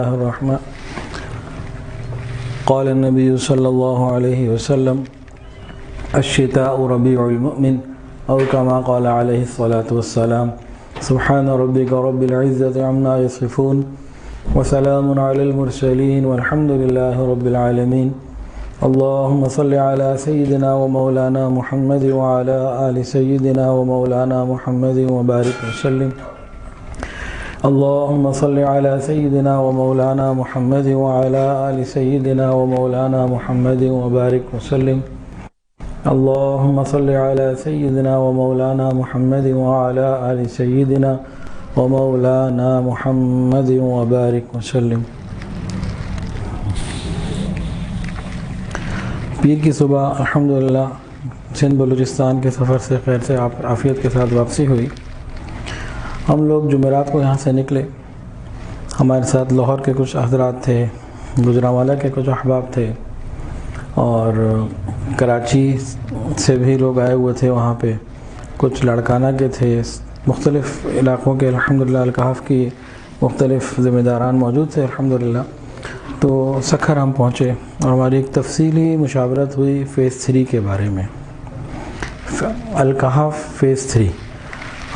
الرحمن قال النبي صلى الله عليه وسلم الشتاء ربيع المؤمن أو كما قال عليه الصلاة والسلام سبحان ربك رب العزة عما يصفون وسلام على المرسلين والحمد لله رب العالمين اللهم صل على سيدنا ومولانا محمد وعلى آل سيدنا ومولانا محمد وبارك وسلم اللهم صل على سيدنا ومولانا محمد وعلى آل سيدنا ومولانا محمد وبارك وسلم اللهم صل على سيدنا ومولانا محمد وعلى آل سيدنا ومولانا محمد وبارك وسلم۔ پیر کی صبح الحمدللہ سندھ بلوچستان کے سفر سے خیر سے عافیت کے ساتھ واپسی ہوئی۔ ہم لوگ جمعرات کو یہاں سے نکلے، ہمارے ساتھ لاہور کے کچھ حضرات تھے، گجرانوالہ کے کچھ احباب تھے، اور کراچی سے بھی لوگ آئے ہوئے تھے، وہاں پہ کچھ لاڑکانہ کے تھے، مختلف علاقوں کے الحمدللہ الکحف کی مختلف ذمہ داران موجود تھے الحمدللہ۔ تو سکھر ہم پہنچے اور ہماری ایک تفصیلی مشاورت ہوئی فیز 3 کے بارے میں، الکحف فیز 3،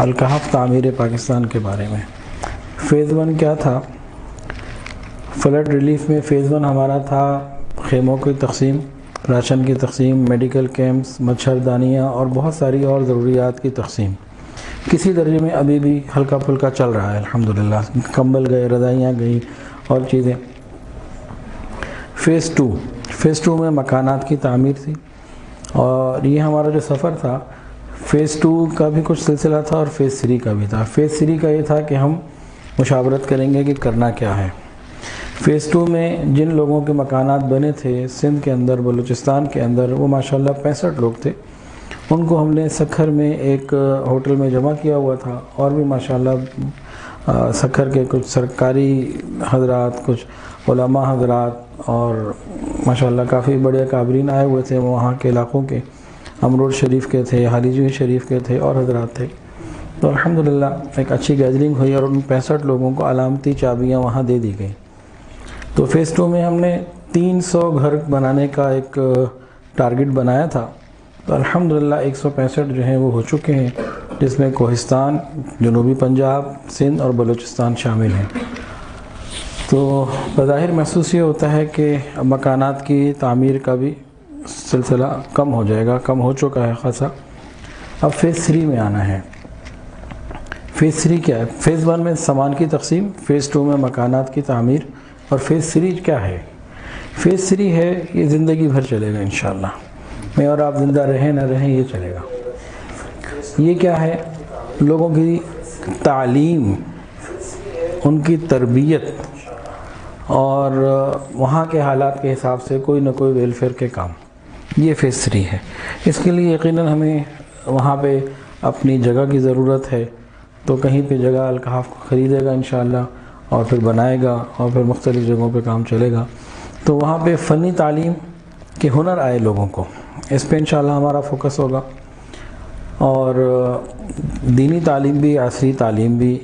الکحف تعمیر پاکستان کے بارے میں۔ فیز 1 کیا تھا؟ فلڈ ریلیف میں فیز 1 ہمارا تھا خیموں کی تقسیم، راشن کی تقسیم، میڈیکل کیمپس، مچھردانیاں اور بہت ساری اور ضروریات کی تقسیم۔ کسی درجے میں ابھی بھی ہلکا پھلکا چل رہا ہے الحمدللہ، کمبل گئے، رضائیاں گئیں اور چیزیں۔ فیز 2 میں مکانات کی تعمیر تھی، اور یہ ہمارا جو سفر تھا فیز 2 کا بھی کچھ سلسلہ تھا اور فیز 3 کا بھی تھا۔ فیز 3 کا یہ تھا کہ ہم مشاورت کریں گے کہ کرنا کیا ہے۔ فیز 2 میں جن لوگوں کے مکانات بنے تھے سندھ کے اندر، بلوچستان کے اندر، وہ ماشاءاللہ 65 لوگ تھے۔ ان کو ہم نے سکھر میں ایک ہوٹل میں جمع کیا ہوا تھا، اور بھی ماشاءاللہ سکھر کے کچھ سرکاری حضرات، کچھ علماء حضرات اور ماشاءاللہ کافی بڑے اکابرین آئے ہوئے تھے وہاں کے علاقوں کے، امروڈ شریف کے تھے، حالی جوئی شریف کے تھے اور حضرات تھے۔ تو الحمدللہ ایک اچھی گیدرنگ ہوئی اور ان 65 لوگوں کو علامتی چابیاں وہاں دے دی گئیں۔ تو فیز 2 میں ہم نے 300 گھر بنانے کا ایک ٹارگٹ بنایا تھا، تو الحمدللہ 165 جو ہیں وہ ہو چکے ہیں، جس میں کوہستان، جنوبی پنجاب، سندھ اور بلوچستان شامل ہیں۔ تو بظاہر محسوس یہ ہوتا ہے کہ مکانات کی تعمیر کا بھی سلسلہ کم ہو جائے گا، کم ہو چکا ہے خاصا۔ اب فیز 3 میں آنا ہے۔ فیز 3 کیا ہے؟ فیز 1 میں سامان کی تقسیم، فیز 2 میں مکانات کی تعمیر، اور فیز 3 کیا ہے؟ فیز 3 ہے یہ زندگی بھر چلے گا انشاءاللہ، میں اور آپ زندہ رہیں نہ رہیں یہ چلے گا۔ یہ کیا ہے؟ لوگوں کی تعلیم، ان کی تربیت، اور وہاں کے حالات کے حساب سے کوئی نہ کوئی ویلفیئر کے کام، یہ فیز 3 ہے۔ اس کے لیے یقیناً ہمیں وہاں پہ اپنی جگہ کی ضرورت ہے، تو کہیں پہ جگہ الکحف کو خریدے گا انشاءاللہ اور پھر بنائے گا، اور پھر مختلف جگہوں پہ کام چلے گا۔ تو وہاں پہ فنی تعلیم کے ہنر آئے لوگوں کو، اس پہ انشاءاللہ ہمارا فوکس ہوگا، اور دینی تعلیم بھی، عصری تعلیم بھی،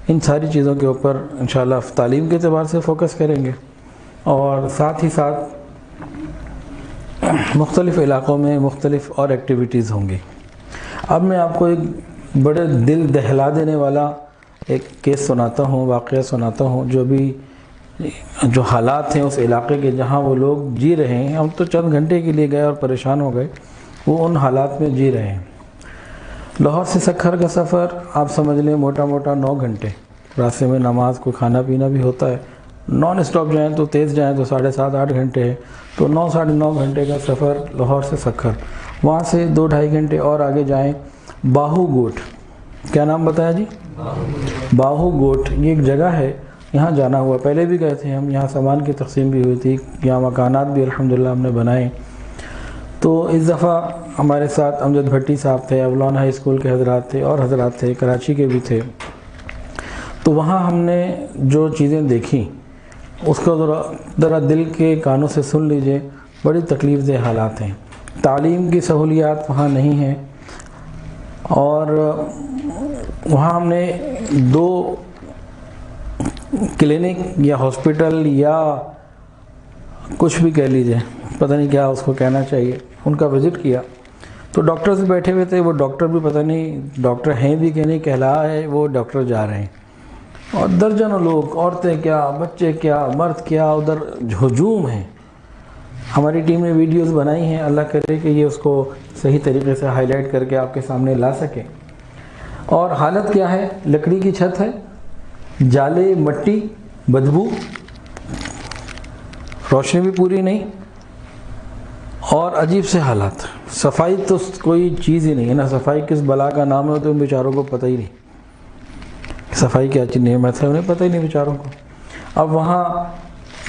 ان ساری چیزوں کے اوپر انشاءاللہ تعلیم کے اعتبار سے فوکس کریں گے، اور ساتھ ہی ساتھ مختلف علاقوں میں مختلف اور ایکٹیویٹیز ہوں گی۔ اب میں آپ کو ایک بڑے دل دہلا دینے والا ایک کیس سناتا ہوں، واقعہ سناتا ہوں، جو حالات ہیں اس علاقے کے جہاں وہ لوگ جی رہے ہیں۔ ہم تو چند گھنٹے کے لیے گئے اور پریشان ہو گئے، وہ ان حالات میں جی رہے ہیں۔ لاہور سے سکھر کا سفر آپ سمجھ لیں موٹا موٹا 9 گھنٹے، راستے میں نماز کو کھانا پینا بھی ہوتا ہے، نان اسٹاپ جائیں تو تیز جائیں تو 7.5-8 گھنٹے ہے، تو 9-9.5 گھنٹے کا سفر لاہور سے سکھر۔ وہاں سے 2-2.5 گھنٹے اور آگے جائیں باہو گوٹ، کیا نام بتایا جی؟ باہو گوٹ، یہ ایک جگہ ہے، یہاں جانا ہوا۔ پہلے بھی گئے تھے ہم، یہاں سامان کی تقسیم بھی ہوئی تھی، یہاں مکانات بھی الحمدللہ ہم نے بنائے۔ تو اس دفعہ ہمارے ساتھ امجد بھٹی صاحب تھے، اولان ہائی اسکول کے حضرات تھے اور حضرات تھے، کراچی کے بھی تھے۔ تو وہاں ہم نے جو چیزیں دیکھیں اس کو ذرا دل کے کانوں سے سن لیجئے، بڑی تکلیف دہ حالات ہیں۔ تعلیم کی سہولیات وہاں نہیں ہیں، اور وہاں ہم نے 2 کلینک یا ہاسپٹل یا کچھ بھی کہہ لیجیے، پتہ نہیں کیا اس کو کہنا چاہیے، ان کا وزٹ کیا تو ڈاکٹرز بیٹھے ہوئے تھے، وہ ڈاکٹر بھی پتہ نہیں ڈاکٹر ہیں بھی کہ نہیں، کہلا ہے وہ ڈاکٹر جا رہے ہیں، اور درجنوں لوگ، عورتیں کیا، بچے کیا، مرد کیا، ادھر ہجوم ہے۔ ہماری ٹیم نے ویڈیوز بنائی ہیں، اللہ کرے کہ یہ اس کو صحیح طریقے سے ہائی لائٹ کر کے آپ کے سامنے لا سکیں۔ اور حالت کیا ہے، لکڑی کی چھت ہے، جالے، مٹی، بدبو، روشنی بھی پوری نہیں، اور عجیب سے حالات۔ صفائی تو کوئی چیز ہی نہیں ہے نا، صفائی کس بلا کا نام ہے تو ان بیچاروں کو پتہ ہی نہیں، صفائی کیا چیز نعمت ہے انہیں پتہ ہی نہیں بیچاروں کو۔ اب وہاں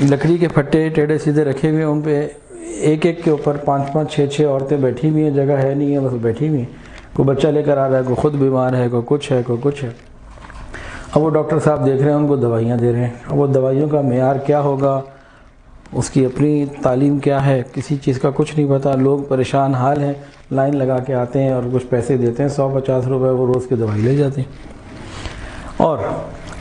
لکڑی کے پھٹے ٹیڑھے سیدھے رکھے ہوئے ہیں، ان پہ ایک ایک کے اوپر 5 6 عورتیں بیٹھی ہوئی ہیں، جگہ ہے نہیں ہے، بس بیٹھی ہوئی ہیں، کوئی بچہ لے کر آ رہا ہے، کوئی خود بیمار ہے، کوئی کچھ ہے، کوئی کچھ ہے۔ اب وہ ڈاکٹر صاحب دیکھ رہے ہیں، ان کو دوائیاں دے رہے ہیں، اب وہ دوائیوں کا معیار کیا ہوگا، اس کی اپنی تعلیم کیا ہے، کسی چیز کا کچھ نہیں پتہ، لوگ پریشان حال ہیں، لائن لگا کے آتے ہیں اور کچھ پیسے دیتے ہیں، 100 50 روپے وہ روز کی دوائی لے جاتے ہیں۔ اور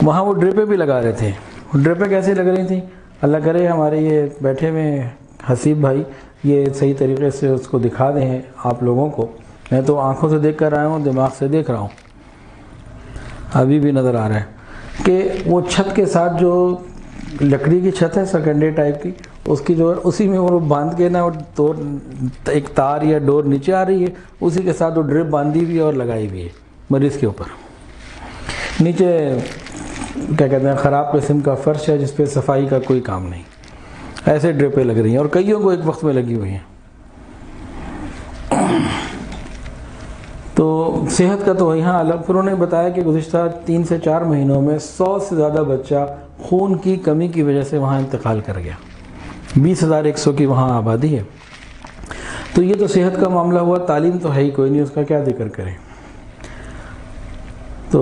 وہاں وہ ڈرپیں بھی لگا رہے تھے، ڈرپیں کیسے لگ رہی تھیں، اللہ کرے ہمارے یہ بیٹھے ہوئے حسیب بھائی یہ صحیح طریقے سے اس کو دکھا دیں آپ لوگوں کو، میں تو آنکھوں سے دیکھ کر آیا ہوں، دماغ سے دیکھ رہا ہوں، ابھی بھی نظر آ رہا ہے کہ وہ چھت کے ساتھ جو لکڑی کی چھت ہے سیکنڈری ٹائپ کی، اس کی جو ہے اسی میں وہ باندھ کے نا تو ایک تار یا ڈور نیچے آ رہی ہے، اسی کے ساتھ وہ ڈرپ باندھی ہوئی ہے اور لگائی ہوئی ہے مریض کے اوپر۔ نیچے کیا کہتے ہیں خراب قسم کا فرش ہے جس پہ صفائی کا کوئی کام نہیں، ایسے ڈرپیں لگ رہی ہیں اور کئیوں کو ایک وقت میں لگی ہوئی ہیں۔ تو صحت کا تو یہاں الگ، پھر انہوں نے بتایا کہ گزشتہ 3 سے 4 مہینوں میں 100 سے زیادہ بچہ خون کی کمی کی وجہ سے وہاں انتقال کر گیا، 20,100 کی وہاں آبادی ہے۔ تو یہ تو صحت کا معاملہ ہوا، تعلیم تو ہے ہی کوئی نہیں، اس کا کیا ذکر کریں۔ تو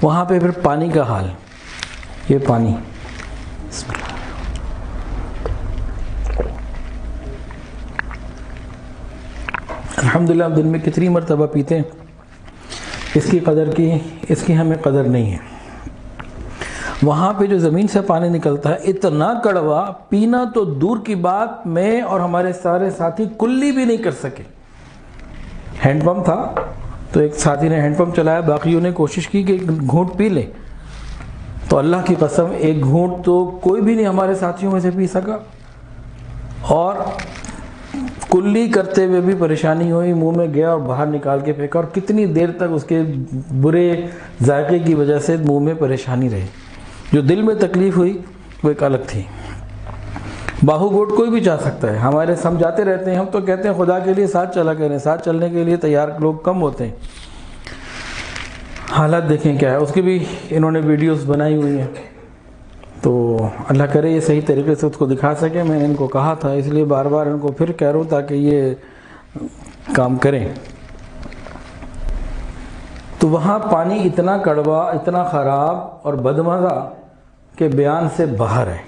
وہاں پہ پھر پانی کا حال، یہ پانی بسم اللہ، الحمدللہ ہم دن میں کتنی مرتبہ پیتے ہیں، اس کی ہمیں قدر نہیں ہے۔ وہاں پہ جو زمین سے پانی نکلتا ہے اتنا کڑوا، پینا تو دور کی بات، میں اور ہمارے سارے ساتھی کلی بھی نہیں کر سکے۔ ہینڈ پمپ تھا تو ایک ساتھی نے ہینڈ پمپ چلایا، باقیوں نے کوشش کی کہ ایک گھونٹ پی لے، تو اللہ کی قسم ایک گھونٹ تو کوئی بھی نہیں ہمارے ساتھیوں میں سے پی سکا، اور کلی کرتے ہوئے بھی پریشانی ہوئی، منہ میں گیا اور باہر نکال کے پھینکا، اور کتنی دیر تک اس کے برے ذائقے کی وجہ سے منہ میں پریشانی رہی۔ جو دل میں تکلیف ہوئی وہ ایک الگ تھی۔ باہو گوٹ کوئی بھی چاہ سکتا ہے، ہمارے سمجھاتے رہتے ہیں، ہم تو کہتے ہیں خدا کے لیے ساتھ چلا کریں، ساتھ چلنے کے لیے تیار لوگ کم ہوتے ہیں۔ حالات دیکھیں کیا ہے، اس کی بھی انہوں نے ویڈیوز بنائی ہوئی ہیں، تو اللہ کرے یہ صحیح طریقے سے اس کو دکھا سکیں۔ میں نے ان کو کہا تھا، اس لیے بار بار ان کو پھر کہہ رہا ہوں تاکہ یہ کام کریں۔ تو وہاں پانی اتنا کڑوا، اتنا خراب اور بدمزہ کہ بیان سے باہر ہے،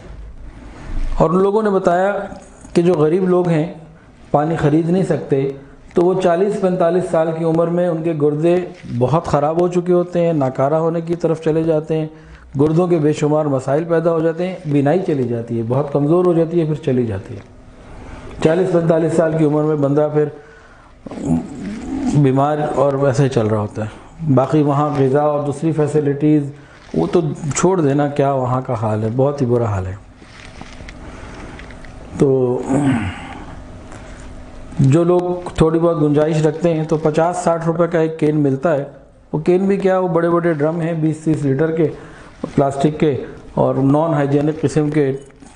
اور ان لوگوں نے بتایا کہ جو غریب لوگ ہیں پانی خرید نہیں سکتے، تو وہ 40 45 سال کی عمر میں ان کے گردے بہت خراب ہو چکے ہوتے ہیں، ناکارہ ہونے کی طرف چلے جاتے ہیں، گردوں کے بے شمار مسائل پیدا ہو جاتے ہیں، بینائی چلی جاتی ہے، بہت کمزور ہو جاتی ہے، پھر چلی جاتی ہے۔ 40 45 سال کی عمر میں بندہ پھر بیمار اور ویسے ہی چل رہا ہوتا ہے۔ باقی وہاں غذا اور دوسری فیسلٹیز وہ تو چھوڑ دینا، کیا وہاں کا حال ہے، بہت ہی برا حال ہے۔ تو جو لوگ تھوڑی بہت گنجائش رکھتے ہیں تو 50 60 روپے کا ایک کین ملتا ہے، وہ کین بھی کیا، وہ بڑے بڑے ڈرم ہیں 20 30 لیٹر کے پلاسٹک کے، اور نان ہائیجینک قسم کے،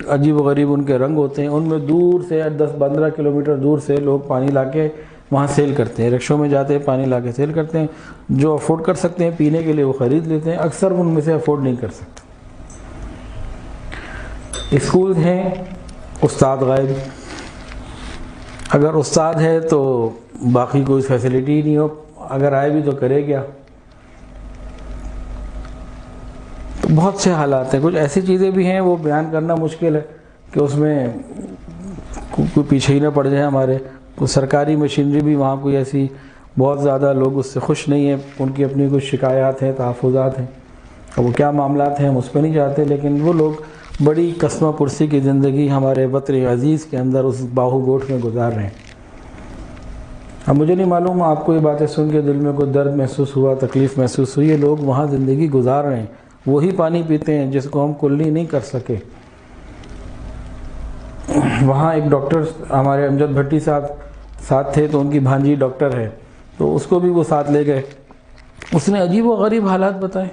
عجیب و غریب ان کے رنگ ہوتے ہیں، ان میں دور سے 10 15 کلومیٹر دور سے لوگ پانی لا کے وہاں سیل کرتے ہیں، رکشوں میں جاتے ہیں پانی لا کے سیل کرتے ہیں، جو افورڈ کر سکتے ہیں پینے کے لیے وہ خرید لیتے ہیں، اکثر ان میں سے افورڈ نہیں کر سکتے۔ اسکول ہیں، استاد غائب، اگر استاد ہے تو باقی کوئی فیسلٹی نہیں ہو، اگر آئے بھی تو کرے کیا۔ تو بہت سے حالات ہیں، کچھ ایسی چیزیں بھی ہیں وہ بیان کرنا مشکل ہے کہ اس میں کوئی پیچھے ہی نہ پڑ جائے ہمارے۔ تو سرکاری مشینری بھی وہاں کوئی ایسی بہت زیادہ لوگ اس سے خوش نہیں ہیں، ان کی اپنی کچھ شکایات ہیں، تحفظات ہیں۔ اب وہ کیا معاملات ہیں ہم اس پہ نہیں جاتے، لیکن وہ لوگ بڑی قسمہ پرسی کی زندگی ہمارے وطن عزیز کے اندر اس باہو گوٹھ میں گزار رہے ہیں۔ اب مجھے نہیں معلوم آپ کو یہ باتیں سن کے دل میں کوئی درد محسوس ہوا، تکلیف محسوس ہوئی، یہ لوگ وہاں زندگی گزار رہے ہیں، وہی پانی پیتے ہیں جس کو ہم کلی نہیں کر سکے۔ وہاں ایک ڈاکٹر ہمارے امجد بھٹی صاحب ساتھ تھے، تو ان کی بھانجی ڈاکٹر ہے، تو اس کو بھی وہ ساتھ لے گئے۔ اس نے عجیب و غریب حالات بتائے،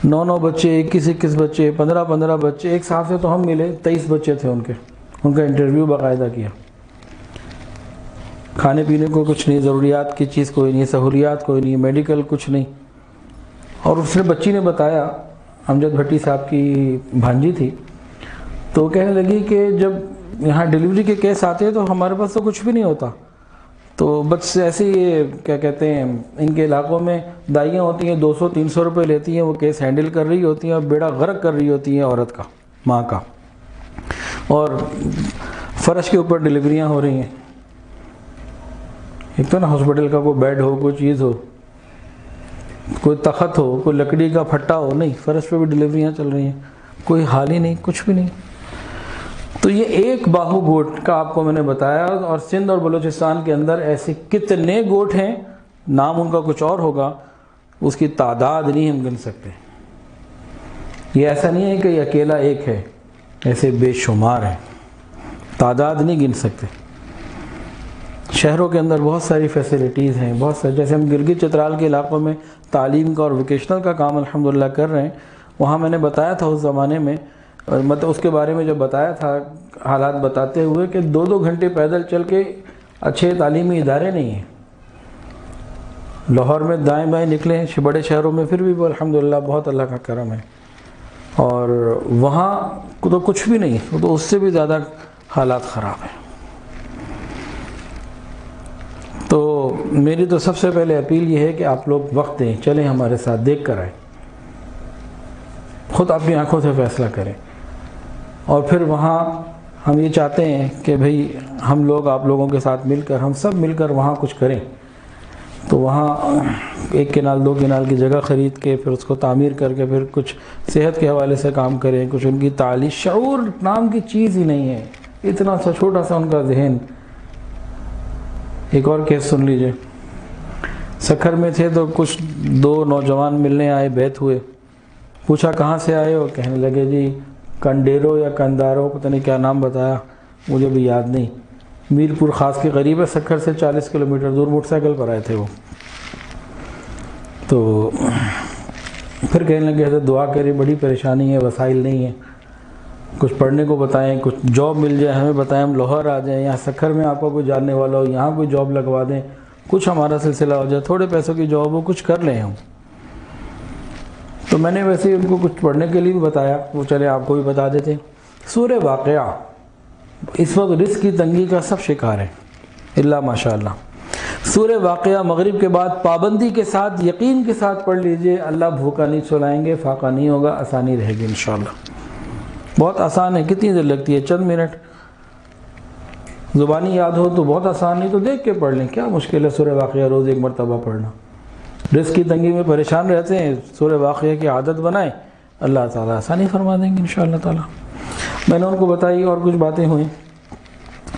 9 بچے، 21 بچے، 15 بچے، ایک صاحب سے تو ہم ملے 23 بچے تھے ان کا انٹرویو باقاعدہ کیا۔ کھانے پینے کو کچھ نہیں، ضروریات کی چیز کوئی نہیں، سہولیات کوئی نہیں، میڈیکل کچھ نہیں۔ اور اس نے بچی نے بتایا، امجد بھٹی صاحب کی بھانجی تھی، تو کہنے لگی کہ جب یہاں ڈیلیوری کے کیس آتے ہیں تو ہمارے پاس تو کچھ بھی نہیں ہوتا، تو بس ایسے ہی کیا کہتے ہیں ان کے علاقوں میں دائیاں ہوتی ہیں 200-300 روپے لیتی ہیں، وہ کیس ہینڈل کر رہی ہوتی ہیں اور بیڑا غرق کر رہی ہوتی ہیں عورت کا، ماں کا، اور فرش کے اوپر ڈیلیوریاں ہو رہی ہیں۔ ایک تو نا ہاسپٹل کا کوئی بیڈ ہو، کوئی چیز ہو، کوئی تخت ہو، کوئی لکڑی کا پھٹا ہو، نہیں، فرش پہ بھی ڈیلیوریاں چل رہی ہیں، کوئی حال ہی نہیں، کچھ بھی نہیں۔ تو یہ ایک باہو گوٹ کا آپ کو میں نے بتایا، اور سندھ اور بلوچستان کے اندر ایسے کتنے گوٹ ہیں، نام ان کا کچھ اور ہوگا، اس کی تعداد نہیں ہم گن سکتے۔ یہ ایسا نہیں ہے کہ یہ اکیلا ایک ہے، ایسے بے شمار ہیں، تعداد نہیں گن سکتے۔ شہروں کے اندر بہت ساری فیسلٹیز ہیں، بہت ساری، جیسے ہم گلگت چترال کے علاقوں میں تعلیم کا اور ووکیشنل کا کام الحمدللہ کر رہے ہیں۔ وہاں میں نے بتایا تھا اس زمانے میں، مطلب اس کے بارے میں جب بتایا تھا حالات بتاتے ہوئے، کہ 2 گھنٹے پیدل چل کے اچھے تعلیمی ادارے نہیں ہیں۔ لاہور میں دائیں بائیں نکلے ہیں بڑے شہروں میں، پھر بھی وہ الحمدللہ بہت اللہ کا کرم ہے، اور وہاں تو کچھ بھی نہیں، وہ تو اس سے بھی زیادہ حالات خراب ہیں۔ تو میری تو سب سے پہلے اپیل یہ ہے کہ آپ لوگ وقت دیں، چلیں ہمارے ساتھ، دیکھ کر آئیں، خود اپنی آنکھوں سے فیصلہ کریں، اور پھر وہاں ہم یہ چاہتے ہیں کہ بھئی ہم لوگ آپ لوگوں کے ساتھ مل کر، ہم سب مل کر وہاں کچھ کریں۔ تو وہاں 1 کنال 2 کنال کی جگہ خرید کے پھر اس کو تعمیر کر کے پھر کچھ صحت کے حوالے سے کام کریں، کچھ ان کی تعلیم، شعور نام کی چیز ہی نہیں ہے، اتنا سا چھوٹا سا ان کا ذہن۔ ایک اور کیس سن لیجئے، سکھر میں تھے تو کچھ 2 نوجوان ملنے آئے، بیت ہوئے، پوچھا کہاں سے آئے ہو، کہنے لگے جی کنڈیرو یا کندارو، پتہ نہیں کیا نام بتایا، مجھے بھی یاد نہیں، میرپور خاص کے قریب ہے، سکھر سے 40 کلومیٹر دور، موٹر سائیکل پر آئے تھے وہ۔ تو پھر کہنے لگے حضرت دعا کریں، بڑی پریشانی ہے، وسائل نہیں ہیں، کچھ پڑھنے کو بتائیں، کچھ جاب مل جائے ہمیں بتائیں، ہم لاہور آ جائیں، یہاں سکھر میں آپ کا کوئی جاننے والا ہو، یہاں کوئی جاب لگوا دیں، کچھ ہمارا سلسلہ ہو جائے، تھوڑے پیسوں کی جاب ہو، کچھ کر لیں ہم۔ تو میں نے ویسے ہی ان کو کچھ پڑھنے کے لیے بھی بتایا، وہ چلے آپ کو بھی بتا دیتے۔ سورہ واقعہ اس وقت رزق کی تنگی کا سب شکار ہے، اللہ ماشاءاللہ۔ سورہ واقعہ مغرب کے بعد پابندی کے ساتھ، یقین کے ساتھ پڑھ لیجئے، اللہ بھوکا نہیں سلائیں گے، فاقہ نہیں ہوگا، آسانی رہے گی انشاءاللہ۔ بہت آسان ہے، کتنی دیر لگتی ہے، چند منٹ، زبانی یاد ہو تو بہت آسان، نہیں تو دیکھ کے پڑھ لیں، کیا مشکل ہے سورہ واقعہ روز 1 مرتبہ پڑھنا۔ رزق کی تنگی میں پریشان رہتے ہیں، سورہ واقعہ کی عادت بنائیں، اللہ تعالیٰ آسانی فرما دیں گے انشاءاللہ تعالیٰ۔ میں نے ان کو بتائی اور کچھ باتیں ہوئیں،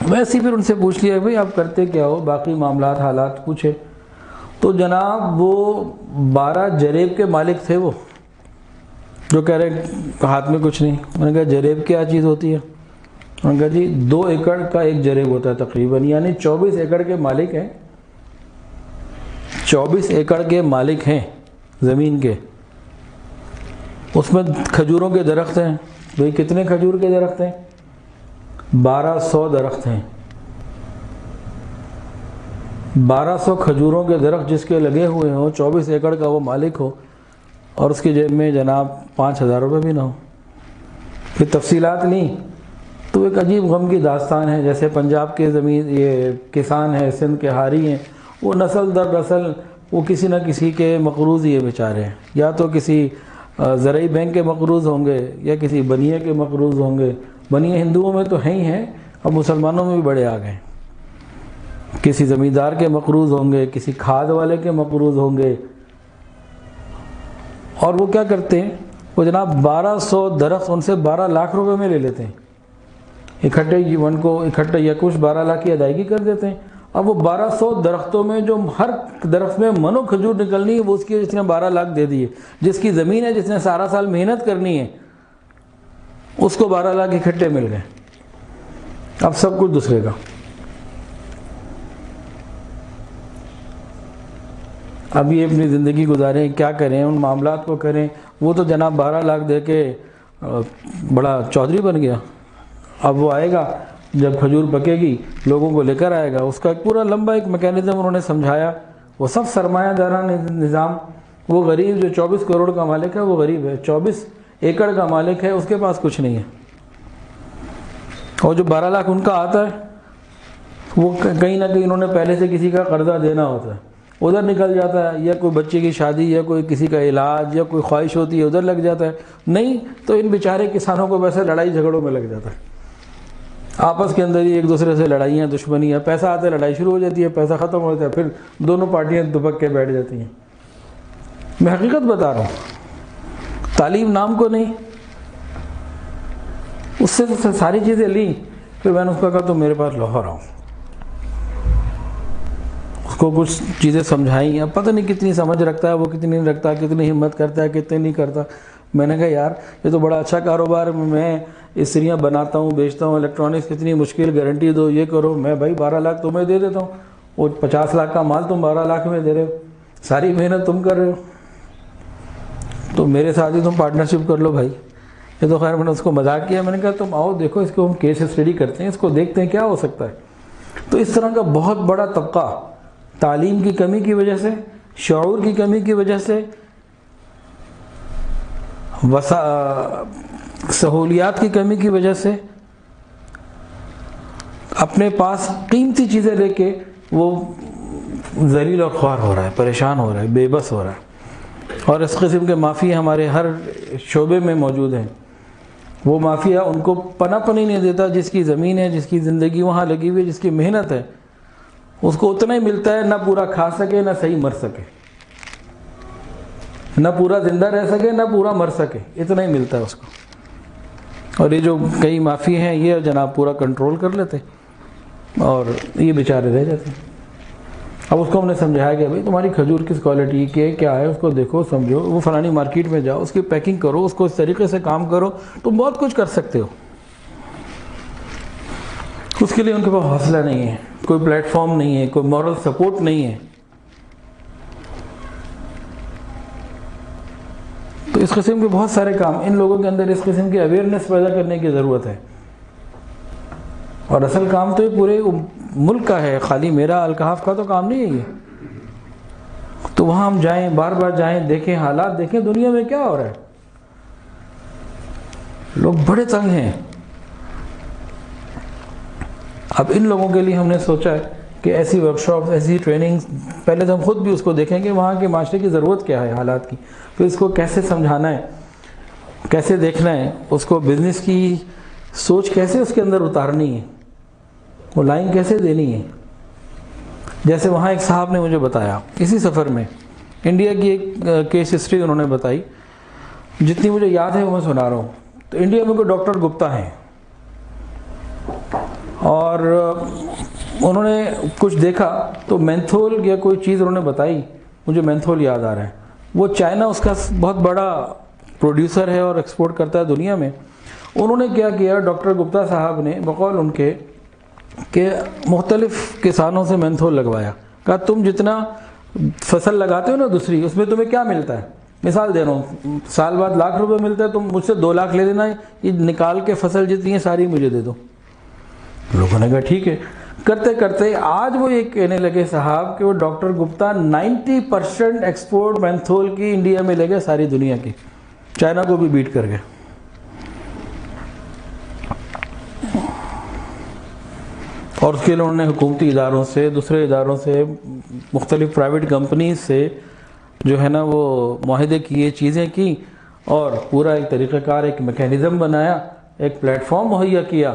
ویسے ہی پھر ان سے پوچھ لیا بھئی آپ کرتے کیا ہو، باقی معاملات حالات پوچھے، تو جناب وہ 12 جریب کے مالک تھے، وہ جو کہہ رہے ہاتھ میں کچھ نہیں۔ میں نے کہا جریب کیا چیز ہوتی ہے؟ انہوں نے کہا جی 2 ایکڑ کا 1 جریب ہوتا ہے تقریباً، یعنی 24 ایکڑ کے مالک ہیں، 24 ایکڑ کے مالک ہیں زمین کے، اس میں کھجوروں کے درخت ہیں۔ بھئی کتنے کھجور کے درخت ہیں؟ 1200 درخت ہیں، 1200 کھجوروں کے درخت جس کے لگے ہوئے ہوں، 24 ایکڑ کا وہ مالک ہو، اور اس کی جیب میں جناب 5000 روپے بھی نہ ہو۔ پھر تفصیلات نہیں تو ایک عجیب غم کی داستان ہے، جیسے پنجاب کے زمین یہ کسان ہیں، سندھ کے حاری ہیں، وہ نسل در نسل وہ کسی نہ کسی کے مقروض ہی بیچارے ہیں، یا تو کسی زرعی بینک کے مقروض ہوں گے، یا کسی بنیے کے مقروض ہوں گے۔ بنیے ہندوؤں میں تو ہیں ہی ہیں، اب مسلمانوں میں بھی بڑے آ گئے، کسی زمیندار کے مقروض ہوں گے، کسی کھاد والے کے مقروض ہوں گے، اور وہ کیا کرتے ہیں، وہ جناب 1200 درخت ان سے 12 لاکھ روپے میں لے لیتے ہیں اکٹھے، ان کو اکٹھے یا کچھ 12 لاکھ کی ادائیگی کر دیتے ہیں. اب وہ 1200 درختوں میں جو ہر درخت میں منو کھجور نکلنی ہے وہ اس کی، جس نے 12 لاکھ دے دیے. جس کی زمین ہے، جس نے سارا سال محنت کرنی ہے، اس کو 12 لاکھ اکٹھے مل گئے. اب سب کچھ دوسرے کا. اب یہ اپنی زندگی گزاریں، کیا کریں، ان معاملات کو کریں. وہ تو جناب 12 لاکھ دے کے بڑا چودھری بن گیا. اب وہ آئے گا جب کھجور پکے گی لوگوں کو لے کر آئے گا. اس کا ایک پورا لمبا ایک میکینزم انہوں نے سمجھایا. وہ سب سرمایہ دارانہ نظام. وہ غریب جو 24 کروڑ کا مالک ہے وہ غریب ہے، 24 ایکڑ کا مالک ہے، اس کے پاس کچھ نہیں ہے. اور جو 12 لاکھ ان کا آتا ہے وہ کہیں نہ کہیں انہوں نے پہلے سے کسی کا قرضہ دینا ہوتا ہے، ادھر نکل جاتا ہے. یا کوئی بچے کی شادی یا کوئی کسی کا علاج یا کوئی خواہش ہوتی ہے ادھر لگ جاتا ہے. نہیں تو ان بیچارے کسانوں کو ویسے لڑائی جھگڑوں میں لگ جاتا ہے. آپس کے اندر ہی ایک دوسرے سے لڑائیاں، دشمنیاں. پیسہ آتا ہے لڑائی شروع ہو جاتی ہے، پیسہ ختم ہو جاتا ہے پھر دونوں پارٹیاں دبک کے بیٹھ جاتی ہیں. میں حقیقت بتا رہا ہوں. تعلیم نام کو نہیں، اس سے ساری چیزیں لیں. پھر میں نے اس کو کہا تو میرے پاس لاہور آؤں. اس کو کچھ چیزیں سمجھائیں. اب پتہ نہیں کتنی سمجھ رکھتا ہے وہ، کتنی نہیں رکھتا، کتنی ہمت کرتا ہے، کتنی نہیں کرتا. میں نے کہا یار یہ تو بڑا اچھا کاروبار، میں استریاں بناتا ہوں بیچتا ہوں الیکٹرانکس، کتنی مشکل، گارنٹی دو، یہ کرو. میں بھائی 12 لاکھ تمہیں دے دیتا ہوں، وہ 50 لاکھ کا مال تم 12 لاکھ میں دے رہے ہو، ساری محنت تم کر رہے ہو، تو میرے ساتھ ہی تم پارٹنرشپ کر لو بھائی. یہ تو خیر میں نے اس کو مذاق کیا. میں نے کہا تم آؤ دیکھو اس کو ہم کیس اسٹڈی کرتے ہیں، اس کو دیکھتے ہیں کیا ہو سکتا ہے. تو اس طرح کا بہت بڑا طبقہ تعلیم کی کمی کی وجہ سے، شعور کی کمی کی وجہ سے، سہولیات کی کمی کی وجہ سے اپنے پاس قیمتی چیزیں لے کے وہ ذلیل اور خوار ہو رہا ہے، پریشان ہو رہا ہے، بے بس ہو رہا ہے. اور اس قسم کے مافیا ہمارے ہر شعبے میں موجود ہیں. وہ مافیا ان کو پناہ پنی نہیں دیتا. جس کی زمین ہے، جس کی زندگی وہاں لگی ہوئی ہے، جس کی محنت ہے، اس کو اتنا ہی ملتا ہے، نہ پورا کھا سکے نہ صحیح مر سکے، نہ پورا زندہ رہ سکے نہ پورا مر سکے، اتنا ہی ملتا ہے اس کو. اور یہ جو کئی مافیا ہیں یہ جناب پورا کنٹرول کر لیتے اور یہ بیچارے رہ جاتے ہیں. اب اس کو ہم نے سمجھایا کہ بھائی تمہاری کھجور کس کوالٹی کی کیا ہے، اس کو دیکھو سمجھو، وہ فلانی مارکیٹ میں جاؤ، اس کی پیکنگ کرو، اس کو اس طریقے سے کام کرو، تم بہت کچھ کر سکتے ہو. اس کے لیے ان کے پاس حوصلہ نہیں ہے، کوئی پلیٹ فارم نہیں ہے، کوئی مورل سپورٹ نہیں ہے. تو اس قسم کے بہت سارے کام ان لوگوں کے اندر، اس قسم کی اویئرنیس پیدا کرنے کی ضرورت ہے. اور اصل کام تو یہ پورے ملک کا ہے، خالی میرا الکحف کا تو کام نہیں ہے یہ. تو وہاں ہم جائیں، بار بار جائیں، دیکھیں حالات، دیکھیں دنیا میں کیا ہو رہا ہے. لوگ بڑے تنگ ہیں. اب ان لوگوں کے لیے ہم نے سوچا ہے کہ ایسی ورکشاپس، ایسی ٹریننگ، پہلے تو ہم خود بھی اس کو دیکھیں کہ وہاں کے معاشرے کی ضرورت کیا ہے، حالات کی، پھر اس کو کیسے سمجھانا ہے، کیسے دیکھنا ہے، اس کو بزنس کی سوچ کیسے اس کے اندر اتارنی ہے، وہ لائن کیسے دینی ہے. جیسے وہاں ایک صاحب نے مجھے بتایا اسی سفر میں، انڈیا کی ایک کیس ہسٹری انہوں نے بتائی، جتنی مجھے یاد ہے وہ میں سنا رہا ہوں. تو انڈیا میں کوئی ڈاکٹر گپتا ہیں اور انہوں نے کچھ دیکھا تو مینتھول یا کوئی چیز انہوں نے بتائی، مجھے مینتھول یاد آ رہا ہے. وہ چائنا اس کا بہت بڑا پروڈیوسر ہے اور ایکسپورٹ کرتا ہے دنیا میں. انہوں نے کیا کیا، ڈاکٹر گپتا صاحب نے بقول ان کے کہ مختلف کسانوں سے مینتھول لگوایا. کہا تم جتنا فصل لگاتے ہو نا دوسری، اس میں تمہیں کیا ملتا ہے، مثال دے رہا ہوں، سال بعد 1,00,000 روپے ملتا ہے، تم مجھ سے 2 لاکھ لے لینا، یہ نکال کے فصل جتنی ہے ساری مجھے دے دو. لوگوں نے کہا ٹھیک ہے. کرتے کرتے آج وہ یہ کہنے لگے صاحب کہ وہ ڈاکٹر گپتا 90% ایکسپورٹ مینتھول کی انڈیا میں لے گئے، ساری دنیا کی، چائنا کو بھی بیٹ کر گئے. اور اس کے لیے انہوں نے حکومتی اداروں سے، دوسرے اداروں سے، مختلف پرائیویٹ کمپنیز سے جو ہے نا وہ معاہدے کیے، چیزیں کی، اور پورا ایک طریقہ کار، ایک میکینزم بنایا، ایک پلیٹ فارم مہیا کیا،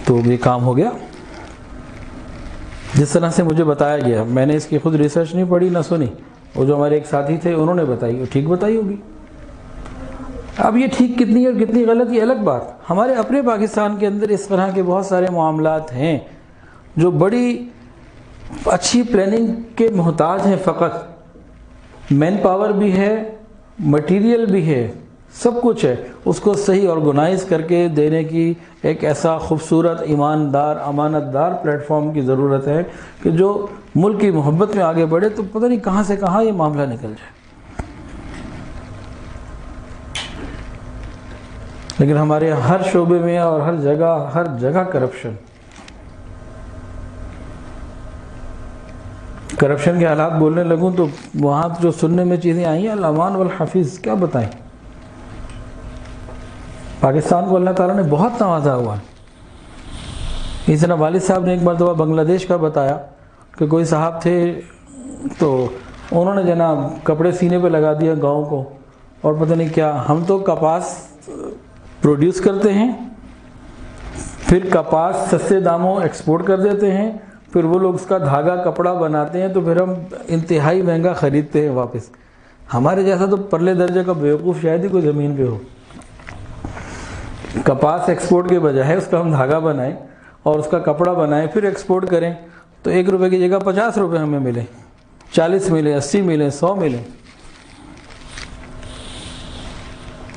تو یہ کام ہو گیا. جس طرح سے مجھے بتایا گیا، میں نے اس کی خود ریسرچ نہیں پڑھی نہ سنی، وہ جو ہمارے ایک ساتھی تھے انہوں نے بتائی، وہ ٹھیک بتائی ہوگی۔ اب یہ ٹھیک کتنی اور کتنی غلط یہ الگ بات۔ ہمارے اپنے پاکستان کے اندر اس طرح کے بہت سارے معاملات ہیں جو بڑی اچھی پلاننگ کے محتاج ہیں، فقط مین پاور بھی ہے، مٹیریل بھی ہے، سب کچھ ہے، اس کو صحیح آرگنائز کر کے دینے کی ایک ایسا خوبصورت ایماندار امانت دار پلیٹ فارم کی ضرورت ہے کہ جو ملک کی محبت میں آگے بڑھے تو پتہ نہیں کہاں سے کہاں یہ معاملہ نکل جائے۔ لیکن ہمارے ہر شعبے میں اور ہر جگہ کرپشن کے حالات بولنے لگوں تو وہاں جو سننے میں چیزیں آئی ہیں الامان والحفیظ، کیا بتائیں۔ پاکستان کو اللہ تعالیٰ نے بہت نوازا ہوا ہے۔ اس طرح والد صاحب نے ایک مرتبہ بنگلہ دیش کا بتایا کہ کوئی صاحب تھے تو انہوں نے جناب کپڑے سینے پہ لگا دیا گاؤں کو، اور پتہ نہیں کیا، ہم تو کپاس پروڈیوس کرتے ہیں، پھر کپاس سستے داموں ایکسپورٹ کر دیتے ہیں، پھر وہ لوگ اس کا دھاگا کپڑا بناتے ہیں تو پھر ہم انتہائی مہنگا خریدتے ہیں واپس۔ ہمارے جیسا تو پرلے درجے کا بیوقوف شاید ہی کوئی زمین پہ ہو۔ کپاس ایکسپورٹ کے بجائے اس کا ہم دھاگا بنائیں اور اس کا کپڑا بنائیں پھر ایکسپورٹ کریں تو 1 روپے کی جگہ 50 روپے ہمیں ملے، 40 ملے، 80 ملے، 100 ملے۔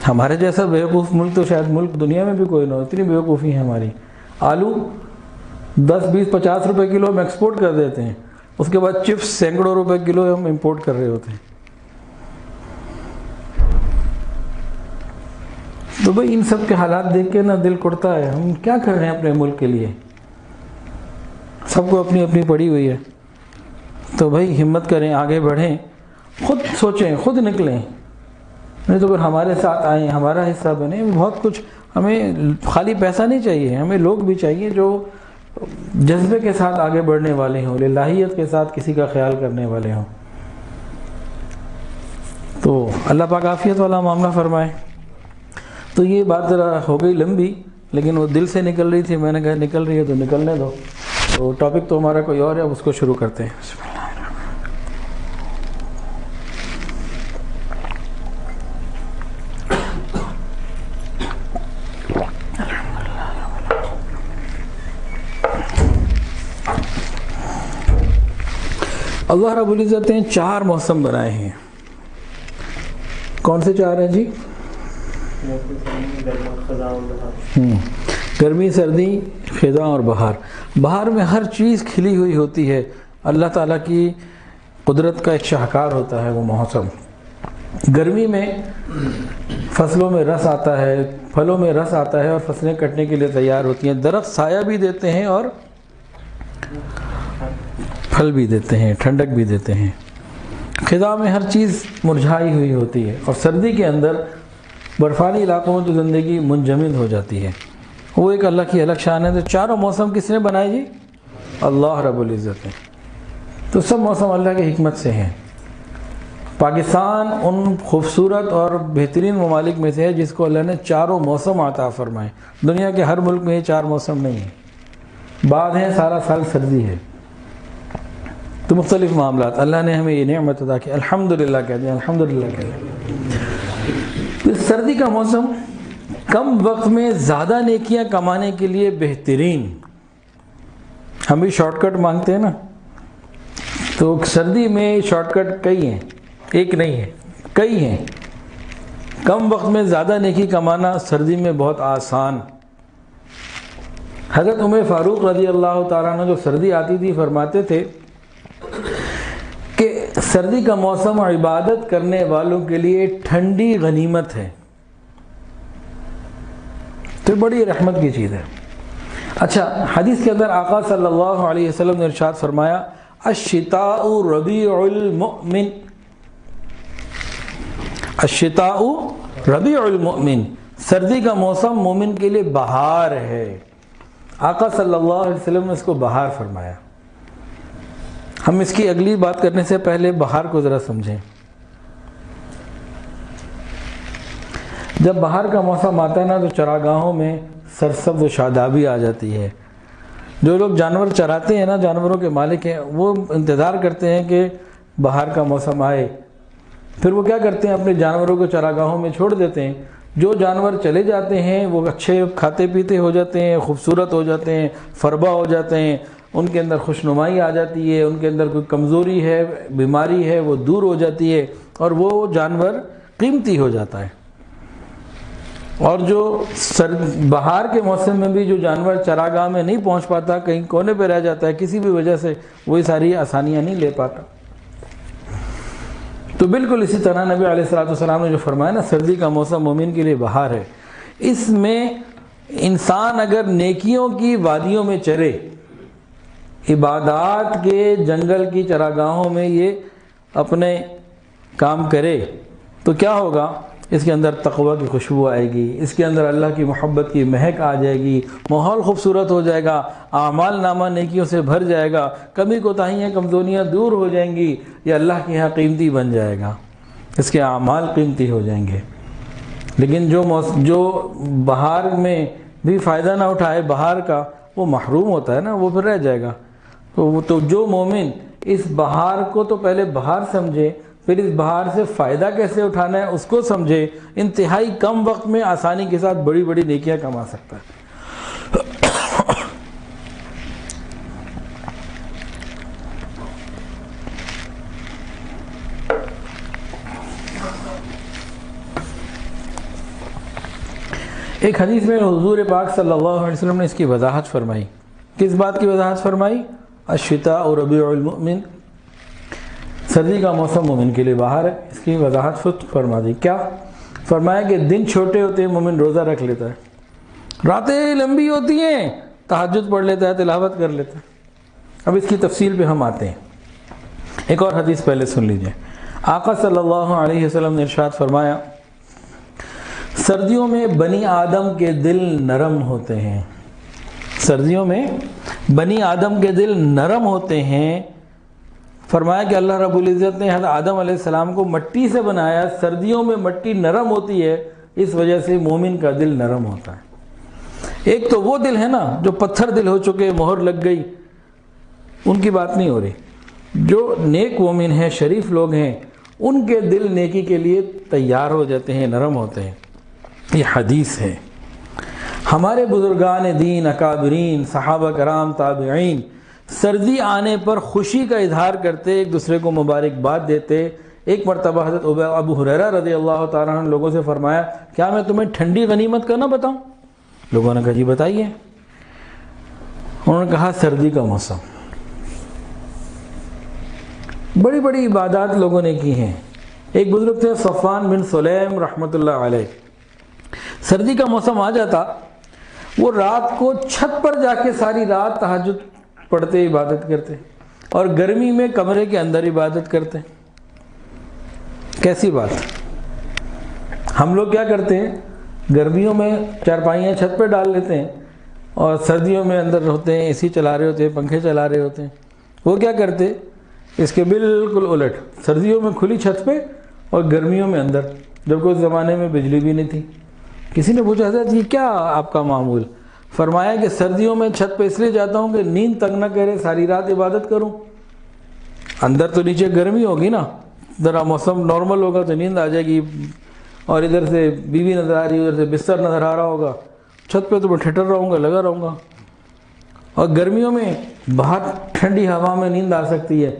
ہمارے جیسا بیوقوف ملک تو شاید ملک دنیا میں بھی کوئی نہ ہو، اتنی بیوقوفی ہے ہماری۔ آلو 10، 20، 50 روپے کلو ہم ایکسپورٹ کر دیتے ہیں، اس کے بعد چپس سینکڑوں روپے کلو ہم امپورٹ کر رہے ہوتے ہیں۔ تو بھئی ان سب کے حالات دیکھ کے نا دل کڑتا ہے، ہم کیا کر رہے ہیں اپنے ملک کے لیے؟ سب کو اپنی اپنی پڑی ہوئی ہے۔ تو بھئی ہمت کریں، آگے بڑھیں، خود سوچیں، خود نکلیں، نہیں تو پھر ہمارے ساتھ آئیں، ہمارا حصہ بنیں۔ بہت کچھ، ہمیں خالی پیسہ نہیں چاہیے، ہمیں لوگ بھی چاہیے جو جذبے کے ساتھ آگے بڑھنے والے ہوں، للہیت کے ساتھ کسی کا خیال کرنے والے ہوں۔ تو اللہ پاک عافیت والا معاملہ فرمائے۔ تو یہ بات ذرا ہو گئی لمبی، لیکن وہ دل سے نکل رہی تھی، میں نے کہا نکل رہی ہے تو نکلنے دو۔ تو ٹاپک تو ہمارا کوئی اور ہے، اب اس کو شروع کرتے ہیں۔ بسم اللہ۔ اللہ رب العزت نے 4 موسم بنائے ہیں۔ کون سے 4 ہیں جی؟ گرمی، سردی، خزاں اور بہار۔ بہار میں ہر چیز کھلی ہوئی ہوتی ہے، اللہ تعالیٰ کی قدرت کا ایک شاہکار ہوتا ہے وہ موسم۔ گرمی میں فصلوں میں رس آتا ہے، پھلوں میں رس آتا ہے اور فصلیں کٹنے کے لیے تیار ہوتی ہیں، درخت سایہ بھی دیتے ہیں اور پھل بھی دیتے ہیں، ٹھنڈک بھی دیتے ہیں۔ خزاں میں ہر چیز مرجھائی ہوئی ہوتی ہے، اور سردی کے اندر برفانی علاقوں میں تو زندگی منجمد ہو جاتی ہے۔ وہ ایک اللہ کی الگ شان ہے۔ تو 4 موسم کس نے بنائے جی؟ اللہ رب العزت نے۔ تو سب موسم اللہ کی حکمت سے ہیں۔ پاکستان ان خوبصورت اور بہترین ممالک میں سے ہے جس کو اللہ نے 4 موسم عطا فرمائے۔ دنیا کے ہر ملک میں یہ 4 موسم نہیں ہیں، بعد ہیں سارا سال سردی ہے۔ تو مختلف معاملات، اللہ نے ہمیں یہ نعمت عطا کی، الحمدللہ کہتے ہیں، الحمدللہ کہتے ہیں۔ تو سردی کا موسم کم وقت میں زیادہ نیکیاں کمانے کے لیے بہترین۔ ہم بھی شارٹ کٹ مانگتے ہیں نا، تو سردی میں شارٹ کٹ کئی ہیں، ایک نہیں ہے، کئی ہیں۔ کم وقت میں زیادہ نیکی کمانا سردی میں بہت آسان۔ حضرت عمر فاروق رضی اللہ تعالیٰ عنہ جو سردی آتی تھی فرماتے تھے کہ سردی کا موسم عبادت کرنے والوں کے لیے ٹھنڈی غنیمت ہے، تو بڑی رحمت کی چیز ہے۔ اچھا، حدیث کے اندر آقا صلی اللہ علیہ وسلم نے ارشاد فرمایا، الشتاء ربیع المؤمن، الشتاء ربیع المؤمن، سردی کا موسم مومن کے لیے بہار ہے۔ آقا صلی اللہ علیہ وسلم نے اس کو بہار فرمایا۔ ہم اس کی اگلی بات کرنے سے پہلے بہار کو ذرا سمجھیں۔ جب بہار کا موسم آتا ہے نا تو چراگاہوں میں سرسبز و شادابی آ جاتی ہے۔ جو لوگ جانور چراتے ہیں نا، جانوروں کے مالک ہیں، وہ انتظار کرتے ہیں کہ بہار کا موسم آئے پھر وہ کیا کرتے ہیں، اپنے جانوروں کو چراگاہوں میں چھوڑ دیتے ہیں. جو جانور چلے جاتے ہیں وہ اچھے کھاتے پیتے ہو جاتے ہیں، خوبصورت ہو جاتے ہیں، فربا ہو جاتے ہیں، ان کے اندر خوشنمائی آ جاتی ہے، ان کے اندر کوئی کمزوری ہے، بیماری ہے، وہ دور ہو جاتی ہے اور وہ جانور قیمتی ہو جاتا ہے. اور جو بہار کے موسم میں بھی جو جانور چراگاہ میں نہیں پہنچ پاتا، کہیں کونے پہ رہ جاتا ہے کسی بھی وجہ سے، وہی ساری آسانیاں نہیں لے پاتا. تو بالکل اسی طرح نبی علیہ الصلوۃ والسلام نے جو فرمایا نا، سردی کا موسم مومن کے لیے بہار ہے. اس میں انسان اگر نیکیوں کی وادیوں میں چرے، عبادات کے جنگل کی چراگاہوں میں یہ اپنے کام کرے تو کیا ہوگا، اس کے اندر تقوی کی خوشبو آئے گی، اس کے اندر اللہ کی محبت کی مہک آ جائے گی، ماحول خوبصورت ہو جائے گا، اعمال نامہ نیکیوں سے بھر جائے گا، کمی کوتاہیاں کمزوریاں دور ہو جائیں گی، یہ اللہ کے یہاں قیمتی بن جائے گا، اس کے اعمال قیمتی ہو جائیں گے. لیکن جو بہار میں بھی فائدہ نہ اٹھائے بہار کا، وہ محروم ہوتا ہے نا، وہ پھر رہ جائے گا. تو جو مومن اس بہار کو تو پہلے بہار سمجھے، پھر اس بہار سے فائدہ کیسے اٹھانا ہے اس کو سمجھے، انتہائی کم وقت میں آسانی کے ساتھ بڑی بڑی نیکیاں کما سکتا ہے. ایک حدیث میں حضور پاک صلی اللہ علیہ وسلم نے اس کی وضاحت فرمائی. کس بات کی وضاحت فرمائی؟ الشتاء ربیع المؤمن، سردی کا موسم مومن کے لیے بہار ہے. اس کی وضاحت فرما دی. کیا فرمایا کہ دن چھوٹے ہوتے ہیں مومن روزہ رکھ لیتا ہے، راتیں لمبی ہوتی ہیں تہجد پڑھ لیتا ہے، تلاوت کر لیتا ہے. اب اس کی تفصیل پہ ہم آتے ہیں. ایک اور حدیث پہلے سن لیجئے. آقا صلی اللہ علیہ وسلم نے ارشاد فرمایا، سردیوں میں بنی آدم کے دل نرم ہوتے ہیں. سردیوں میں بنی آدم کے دل نرم ہوتے ہیں. فرمایا کہ اللہ رب العزت نے حضرت آدم علیہ السلام کو مٹی سے بنایا، سردیوں میں مٹی نرم ہوتی ہے، اس وجہ سے مومن کا دل نرم ہوتا ہے. ایک تو وہ دل ہے نا جو پتھر دل ہو چکے، مہر لگ گئی، ان کی بات نہیں ہو رہی. جو نیک مومن ہیں، شریف لوگ ہیں، ان کے دل نیکی کے لیے تیار ہو جاتے ہیں، نرم ہوتے ہیں. یہ حدیث ہے. ہمارے بزرگان دین، اکابرین، صحابہ کرام، تابعین سردی آنے پر خوشی کا اظہار کرتے، ایک دوسرے کو مبارکباد دیتے. ایک مرتبہ حضرت ابو ہریرہ رضی اللہ تعالیٰ عنہ لوگوں سے فرمایا، کیا میں تمہیں ٹھنڈی غنیمت کا نہ بتاؤں؟ لوگوں نے کہا جی بتائیے. انہوں نے کہا سردی کا موسم. بڑی بڑی عبادات لوگوں نے کی ہیں. ایک بزرگ تھے صفوان بن سلیم رحمۃ اللہ علیہ. سردی کا موسم آ جاتا، وہ رات کو چھت پر جا کے ساری رات تہجد پڑھتے، عبادت کرتے، اور گرمی میں کمرے کے اندر عبادت کرتے. کیسی بات. ہم لوگ کیا کرتے ہیں، گرمیوں میں چارپائیاں چھت پہ ڈال لیتے ہیں اور سردیوں میں اندر ہوتے ہیں، اے سی چلا رہے ہوتے ہیں، پنکھے چلا رہے ہوتے ہیں. وہ کیا کرتے، اس کے بالکل الٹ، سردیوں میں کھلی چھت پہ اور گرمیوں میں اندر. جب کوئی زمانے میں بجلی بھی نہیں تھی. کسی نے پوچھا حضرت یہ کیا آپ کا معمول؟ فرمایا کہ سردیوں میں چھت پہ اس لیے جاتا ہوں کہ نیند تنگ نہ کرے، ساری رات عبادت کروں. اندر تو نیچے گرمی ہوگی نا، ذرا موسم نارمل ہوگا تو نیند آ جائے گی، اور ادھر سے بیوی نظر آ رہی ہے، ادھر سے بستر نظر آ رہا ہوگا، چھت پہ تو میں ٹھٹر رہوں گا، لگا رہوں گا. اور گرمیوں میں باہر ٹھنڈی ہوا میں نیند آ سکتی ہے،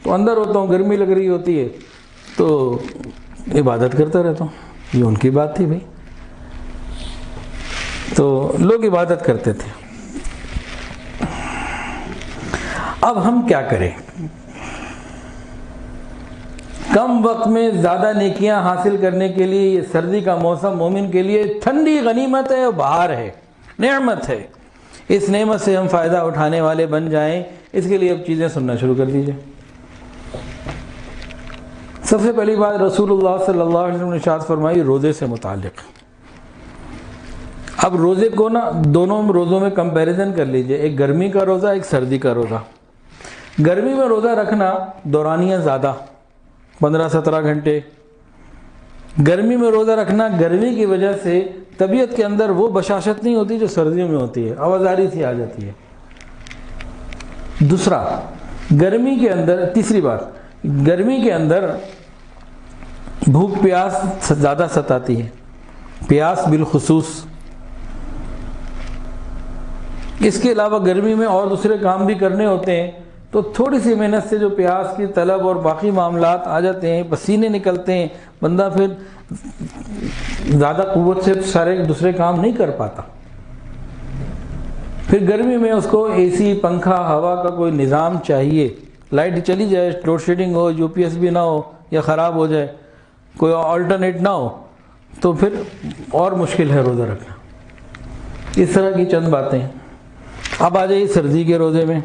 تو اندر ہوتا ہوں، گرمی لگ رہی ہوتی ہے تو عبادت کرتا رہتا ہوں. یہ ان کی بات تھی بھائی. تو لوگ عبادت کرتے تھے. اب ہم کیا کریں؟ کم وقت میں زیادہ نیکیاں حاصل کرنے کے لیے یہ سردی کا موسم مومن کے لیے ٹھنڈی غنیمت ہے، بہار ہے، نعمت ہے. اس نعمت سے ہم فائدہ اٹھانے والے بن جائیں. اس کے لیے اب چیزیں سننا شروع کر دیجئے. سب سے پہلی بات رسول اللہ صلی اللہ علیہ وسلم نے ارشاد فرمائی روزے سے متعلق. اب روزے کو نا دونوں روزوں میں کمپیریزن کر لیجئے، ایک گرمی کا روزہ، ایک سردی کا روزہ. گرمی میں روزہ رکھنا دورانیہ زیادہ، 15-17 گھنٹے. گرمی میں روزہ رکھنا گرمی کی وجہ سے طبیعت کے اندر وہ بشاشت نہیں ہوتی جو سردیوں میں ہوتی ہے، آوازاری سی آ جاتی ہے. دوسرا، گرمی کے اندر، تیسری بات، گرمی کے اندر بھوک پیاس زیادہ ستاتی ہے، پیاس بالخصوص۔ اس کے علاوہ گرمی میں اور دوسرے کام بھی کرنے ہوتے ہیں، تو تھوڑی سی محنت سے جو پیاس کی طلب اور باقی معاملات آ جاتے ہیں، پسینے نکلتے ہیں، بندہ پھر زیادہ قوت سے سارے دوسرے کام نہیں کر پاتا۔ پھر گرمی میں اس کو اے سی، پنکھا، ہوا کا کوئی نظام چاہیے، لائٹ چلی جائے، لوڈ شیڈنگ ہو، یو پی ایس بھی نہ ہو یا خراب ہو جائے، کوئی آلٹرنیٹ نہ ہو، تو پھر اور مشکل ہے روزہ رکھنا۔ اس طرح کی چند باتیں۔ اب آ جائیے سردی کے روزے میں،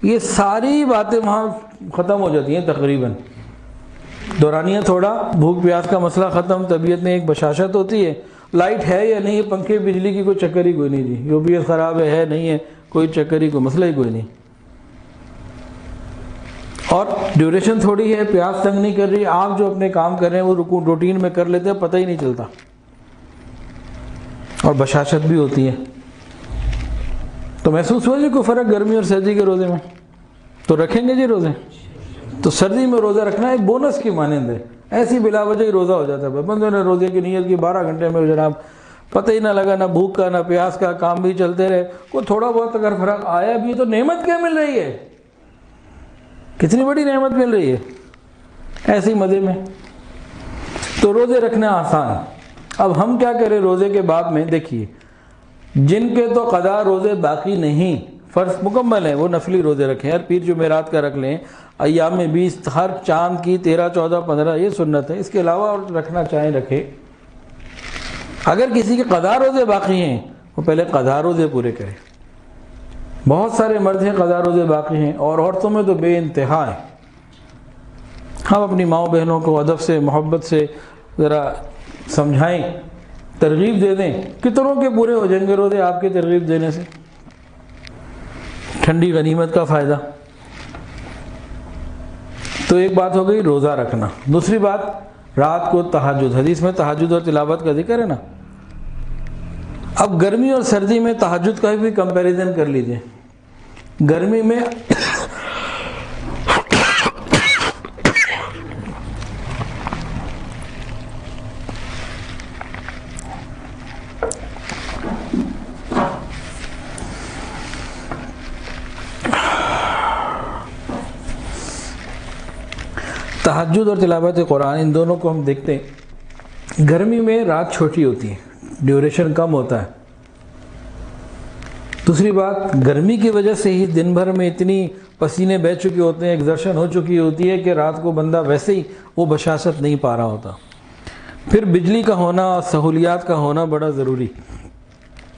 یہ ساری باتیں وہاں ختم ہو جاتی ہیں تقریباً۔ دورانیہ تھوڑا، بھوک پیاس کا مسئلہ ختم، طبیعت میں ایک بشاشت ہوتی ہے، لائٹ ہے یا نہیں ہے، پنکھے بجلی کی کوئی چکر ہی کوئی نہیں جی، یو پی ایس خراب ہے نہیں ہے، کوئی چکر ہی، کوئی مسئلہ ہی کوئی نہیں۔ اور ڈیوریشن تھوڑی ہے، پیاس تنگ نہیں کر رہی، آپ جو اپنے کام کر رہے ہیں وہ روٹین میں کر لیتے ہیں، پتہ ہی نہیں چلتا، اور بشاشت بھی ہوتی ہے۔ تو محسوس ہوا جی کوئی فرق گرمی اور سردی کے روزے میں؟ تو رکھیں گے جی روزے؟ تو سردی میں روزہ رکھنا ایک بونس کی مانند ہے، ایسی بلا وجہ ہی روزہ ہو جاتا ہے، بندوں نے روزے کی نیت کی، 12 گھنٹے میں جناب پتہ ہی نہ لگا، نہ بھوک کا نہ پیاس کا، کام بھی چلتے رہے، کوئی تھوڑا بہت اگر فرق آیا بھی تو نعمت کیا مل رہی ہے، کتنی بڑی نعمت مل رہی ہے ایسی مزے میں۔ تو روزے رکھنا آسان۔ اب ہم کیا کریں روزے کے باب میں؟ دیکھیے، جن کے تو قضا روزے باقی نہیں، فرض مکمل ہیں، وہ نفلی روزے رکھیں، ہر پیر جمعرات کا رکھ لیں، ایام میں 20، ہر چاند کی 13، 14، 15، یہ سنت ہے، اس کے علاوہ اور رکھنا چاہیں رکھے۔ اگر کسی کے قضا روزے باقی ہیں، وہ پہلے قضا روزے پورے کرے۔ بہت سارے مرد ہیں قضا روزے باقی ہیں، اور عورتوں میں تو بے انتہا ہے۔ ہم اپنی ماؤں بہنوں کو ادب سے، محبت سے ذرا سمجھائیں، ترغیب دے دیں، کتنوں کے پورے ہو جائیں گے روزے آپ کے ترغیب دینے سے؟ ٹھنڈی غنیمت کا فائدہ۔ تو ایک بات ہو گئی روزہ رکھنا۔ دوسری بات رات کو تہجد، حدیث میں تہجد اور تلاوت کا ذکر ہے نا۔ اب گرمی اور سردی میں تہجد کا بھی کمپیریزن کر لیجئے۔ گرمی میں تہجد اور تلاوت قرآن، ان دونوں کو ہم دیکھتے ہیں، گرمی میں رات چھوٹی ہوتی ہے، ڈیوریشن کم ہوتا ہے۔ دوسری بات، گرمی کی وجہ سے ہی دن بھر میں اتنی پسینے بہہ چکے ہوتے ہیں، ایگزرشن ہو چکی ہوتی ہے کہ رات کو بندہ ویسے ہی وہ بشاشت نہیں پا رہا ہوتا۔ پھر بجلی کا ہونا، سہولیات کا ہونا بڑا ضروری،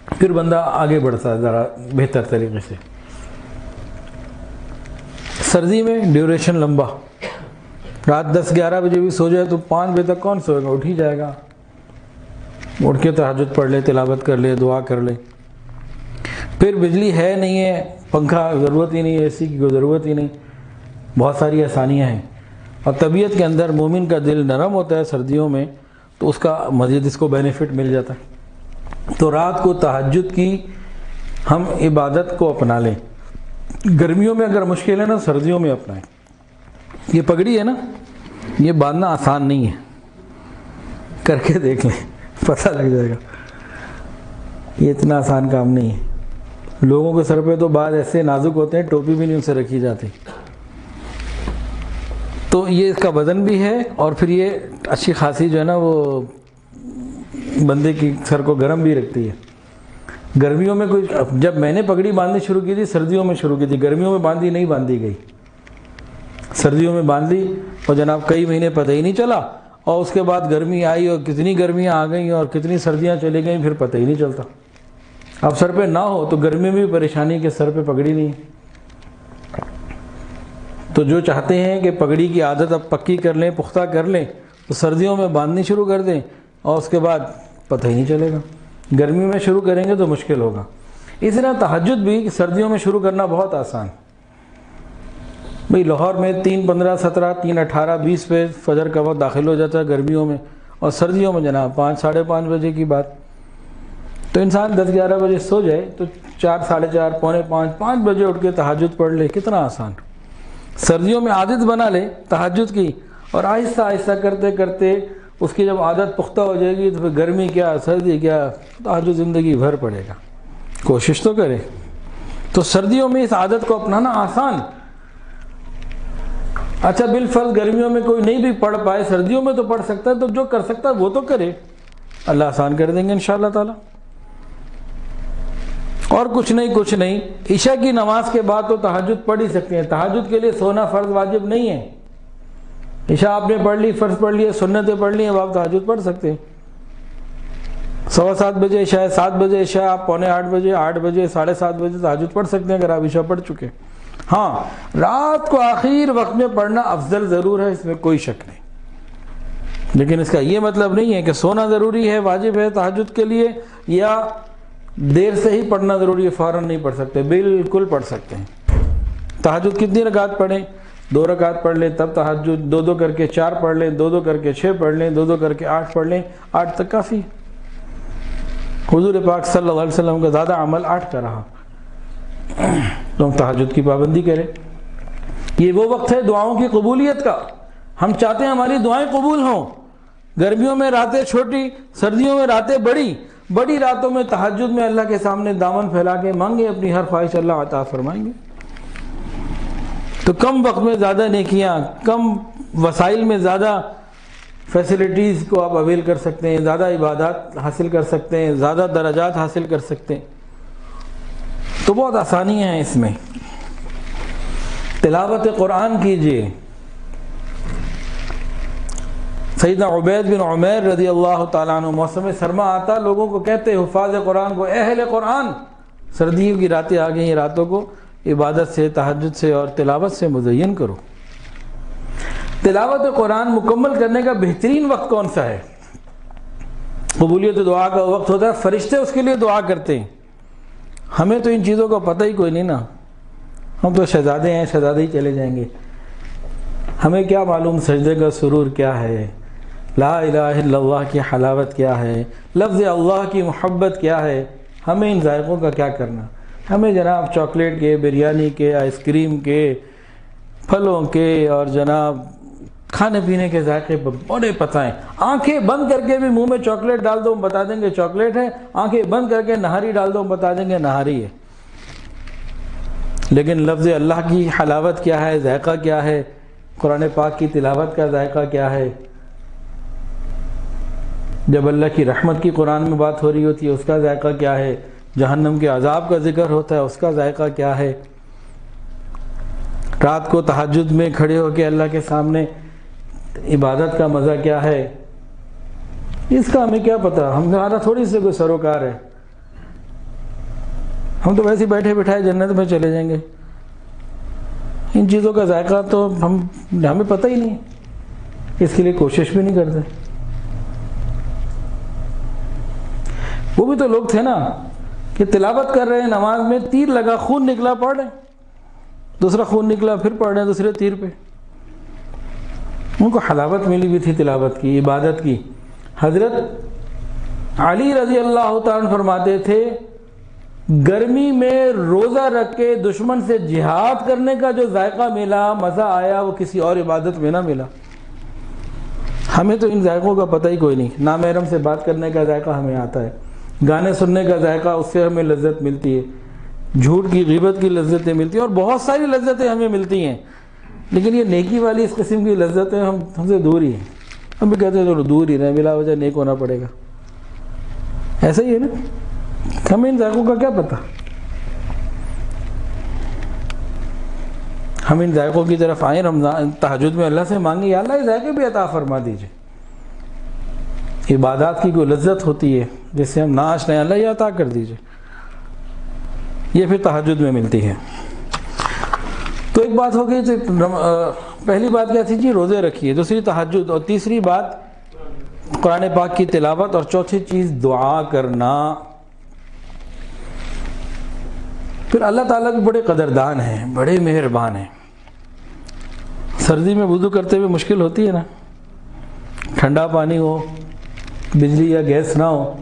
پھر بندہ آگے بڑھتا ہے ذرا بہتر طریقے سے۔ سردی میں ڈیوریشن لمبا، رات 10-11 بجے بھی سو جائے تو 5 بجے تک کون سوئے گا؟ اٹھ ہی جائے گا، اٹھ کے تہجد پڑھ لے، تلاوت کر لے، دعا کر لے۔ پھر بجلی ہے نہیں ہے، پنکھا ضرورت ہی نہیں، اے سی کی کوئی ضرورت ہی نہیں، بہت ساری آسانیاں ہیں۔ اور طبیعت کے اندر مومن کا دل نرم ہوتا ہے سردیوں میں، تو اس کا مزید اس کو بینیفٹ مل جاتا ہے۔ تو رات کو تہجد کی ہم عبادت کو اپنا لیں۔ گرمیوں میں اگر مشکل ہے نا، سردیوں میں اپنائیں۔ یہ پگڑی ہے نا، یہ باندھنا آسان نہیں ہے، کر کے دیکھ لیں، پتہ لگ جائے گا، یہ اتنا آسان کام نہیں ہے۔ لوگوں کے سر پہ تو بعض ایسے نازک ہوتے ہیں، ٹوپی بھی نہیں ان سے رکھی جاتی۔ تو یہ اس کا وزن بھی ہے، اور پھر یہ اچھی خاصی جو ہے نا وہ بندے کی سر کو گرم بھی رکھتی ہے۔ گرمیوں میں کوئی، جب میں نے پگڑی باندھنی شروع کی تھی سردیوں میں شروع کی تھی، گرمیوں میں نہیں باندھی گئی، سردیوں میں باندھ لی، اور جناب کئی مہینے پتہ ہی نہیں چلا، اور اس کے بعد گرمی آئی اور کتنی گرمیاں آ گئیں اور کتنی سردیاں چلی گئیں، پھر پتہ ہی نہیں چلتا۔ اب سر پہ نہ ہو تو گرمی میں بھی پریشانی کہ سر پہ پگڑی نہیں۔ تو جو چاہتے ہیں کہ پگڑی کی عادت اب پکی کر لیں، پختہ کر لیں، تو سردیوں میں باندھنی شروع کر دیں، اور اس کے بعد پتہ ہی نہیں چلے گا۔ گرمی میں شروع کریں گے تو مشکل ہوگا۔ اس طرح تہجد بھی سردیوں میں شروع کرنا بہت آسان۔ بھئی لاہور میں 3:15، 17، 3:18، 20 پہ فجر کا وقت داخل ہو جاتا ہے گرمیوں میں، اور سردیوں میں جناب 5، 5:30 بجے کی بات۔ تو انسان 10-11 بجے سو جائے تو 4، 4:30، 4:45، 5 بجے اٹھ کے تہجد پڑھ لے، کتنا آسان۔ سردیوں میں عادت بنا لے تہجد کی، اور آہستہ آہستہ کرتے کرتے اس کی جب عادت پختہ ہو جائے گی تو پھر گرمی کیا سردی کیا تہجد زندگی بھر پڑے گا۔ کوشش تو کرے۔ تو سردیوں میں اس عادت کو اپنانا آسان۔ اچھا بالفرض گرمیوں میں کوئی نہیں بھی پڑھ پائے، سردیوں میں تو پڑھ سکتا ہے، تو جو کر سکتا ہے وہ تو کرے، اللہ آسان کر دیں گے انشاءاللہ تعالی۔ اور کچھ نہیں، عشاء کی نماز کے بعد تو تہجد پڑھ ہی سکتے ہیں۔ تہجد کے لیے سونا فرض واجب نہیں ہے۔ عشاء آپ نے پڑھ لی، فرض پڑھ لیے، سنتیں پڑھ لی، اب آپ تہجد پڑھ سکتے ہیں۔ 7:15 بجے عشاء ہے، 7 بجے عشاء، آپ 7:45 بجے، 8 بجے، 7:30 بجے تہجد پڑھ سکتے ہیں اگر آپ عشاء پڑھ چکے۔ ہاں رات کو آخر وقت میں پڑھنا افضل ضرور ہے، اس میں کوئی شک نہیں، لیکن اس کا یہ مطلب نہیں ہے کہ سونا ضروری ہے، واجب ہے تہجد کے لیے، یا دیر سے ہی پڑھنا ضروری ہے، فوراً نہیں پڑھ سکتے، بالکل پڑھ سکتے ہیں۔ تہجد کتنی رکعت پڑھیں؟ 2 رکعت پڑھ لیں، تب تہجد 2 کر کے 4 پڑھ لیں، 2 کر کے 6 پڑھ لیں، 2 کر کے 8 پڑھ لیں، 8 تک کافی۔ حضور پاک صلی اللہ علیہ وسلم کا زیادہ عمل 8 کا رہا، تو ہم تہجد کی پابندی کریں۔ یہ وہ وقت ہے دعاؤں کی قبولیت کا، ہم چاہتے ہیں ہماری دعائیں قبول ہوں۔ گرمیوں میں راتیں چھوٹی، سردیوں میں راتیں بڑی، بڑی راتوں میں تہجد میں اللہ کے سامنے دامن پھیلا کے مانگے اپنی ہر خواہش، اللہ عطا فرمائیں گے۔ تو کم وقت میں زیادہ نیکیاں، کم وسائل میں زیادہ فیسلٹیز کو آپ اویل کر سکتے ہیں، زیادہ عبادات حاصل کر سکتے ہیں، زیادہ درجات حاصل کر سکتے ہیں، تو بہت آسانی ہیں اس میں۔ تلاوت قرآن کیجیے۔ سیدنا عبید بن عمیر رضی اللہ تعالیٰ عنہ موسم سرما آتا، لوگوں کو کہتے حفاظ قرآن کو، اہل قرآن، سردیوں کی راتیں آ گئی ہیں، راتوں کو عبادت سے، تہجد سے اور تلاوت سے مزین کرو۔ تلاوت قرآن مکمل کرنے کا بہترین وقت کون سا ہے؟ قبولیت دعا کا وقت ہوتا ہے، فرشتے اس کے لیے دعا کرتے ہیں۔ ہمیں تو ان چیزوں کا پتہ ہی کوئی نہیں نا، ہم تو شہزادے ہیں، شہزادے ہی چلے جائیں گے، ہمیں کیا معلوم سجدے کا سرور کیا ہے، لا الہ الا اللہ کی حلاوت کیا ہے، لفظ اللہ کی محبت کیا ہے، ہمیں ان ذائقوں کا کیا کرنا۔ ہمیں جناب چاکلیٹ کے، بریانی کے، آئس کریم کے، پھلوں کے اور جناب کھانے پینے کے ذائقے بڑے پتہ ہیں۔ آنکھیں بند کر کے بھی منہ میں چاکلیٹ ڈال دو ہم بتا دیں گے چاکلیٹ ہے، آنکھیں بند کر کے نہاری ڈال دو ہم بتا دیں گے نہاری ہے، لیکن لفظ اللہ کی حلاوت کیا ہے، ذائقہ کیا ہے، قرآن پاک کی تلاوت کا ذائقہ کیا ہے، جب اللہ کی رحمت کی قرآن میں بات ہو رہی ہوتی ہے اس کا ذائقہ کیا ہے، جہنم کے عذاب کا ذکر ہوتا ہے اس کا ذائقہ کیا ہے، رات کو تہجد میں کھڑے ہو کے اللہ کے سامنے عبادت کا مزہ کیا ہے، اس کا ہمیں کیا پتہ، ہمارا تھوڑی سے کوئی سروکار ہے، ہم تو ویسے بیٹھے بٹھائے جنت میں چلے جائیں گے، ان چیزوں کا ذائقہ تو ہمیں پتہ ہی نہیں، اس کے لیے کوشش بھی نہیں کرتے۔ وہ بھی تو لوگ تھے نا کہ تلاوت کر رہے ہیں نماز میں، تیر لگا، خون نکلا، پڑھ رہے ہیں، دوسرا خون نکلا، پھر پڑھ رہے ہیں دوسرے تیر پہ، ان کو حلاوت ملی بھی تھی تلاوت کی، عبادت کی۔ حضرت علی رضی اللہ تعالیٰ عنہ فرماتے تھے گرمی میں روزہ رکھ کے دشمن سے جہاد کرنے کا جو ذائقہ ملا، مزہ آیا، وہ کسی اور عبادت میں نہ ملا۔ ہمیں تو ان ذائقوں کا پتہ ہی کوئی نہیں، نامحرم سے بات کرنے کا ذائقہ ہمیں آتا ہے، گانے سننے کا ذائقہ، اس سے ہمیں لذت ملتی ہے، جھوٹ کی غیبت کی لذتیں ملتی ہیں، اور بہت ساری لذتیں ہمیں ملتی ہیں، لیکن یہ نیکی والی اس قسم کی لذتیں ہم سے دور ہی ہیں۔ ہم بھی کہتے ہیں چلو دور ہی رہیں، بلا وجہ نیک ہونا پڑے گا، ایسا ہی ہے نا، ہمیں ان ذائقوں کا کیا پتہ، ہم ان ذائقوں کی طرف آئیں، رمضان تہجد میں اللہ سے مانگیں یا اللہ یہ ذائقے بھی عطا فرما دیجئے۔ عبادات کی کوئی لذت ہوتی ہے جس سے ہم ناش نہیں، اللہ یہ عطا کر دیجئے، یہ پھر تہجد میں ملتی ہے۔ تو ایک بات ہو گئی، پہلی بات کیا تھی جی، روزے رکھیے، دوسری تہجد، اور تیسری بات قرآن پاک کی تلاوت، اور چوتھی چیز دعا کرنا۔ پھر اللہ تعالیٰ بھی بڑے قدردان ہیں، بڑے مہربان ہیں۔ سردی میں وضو کرتے ہوئے مشکل ہوتی ہے نا، ٹھنڈا پانی ہو، بجلی یا گیس نہ ہو،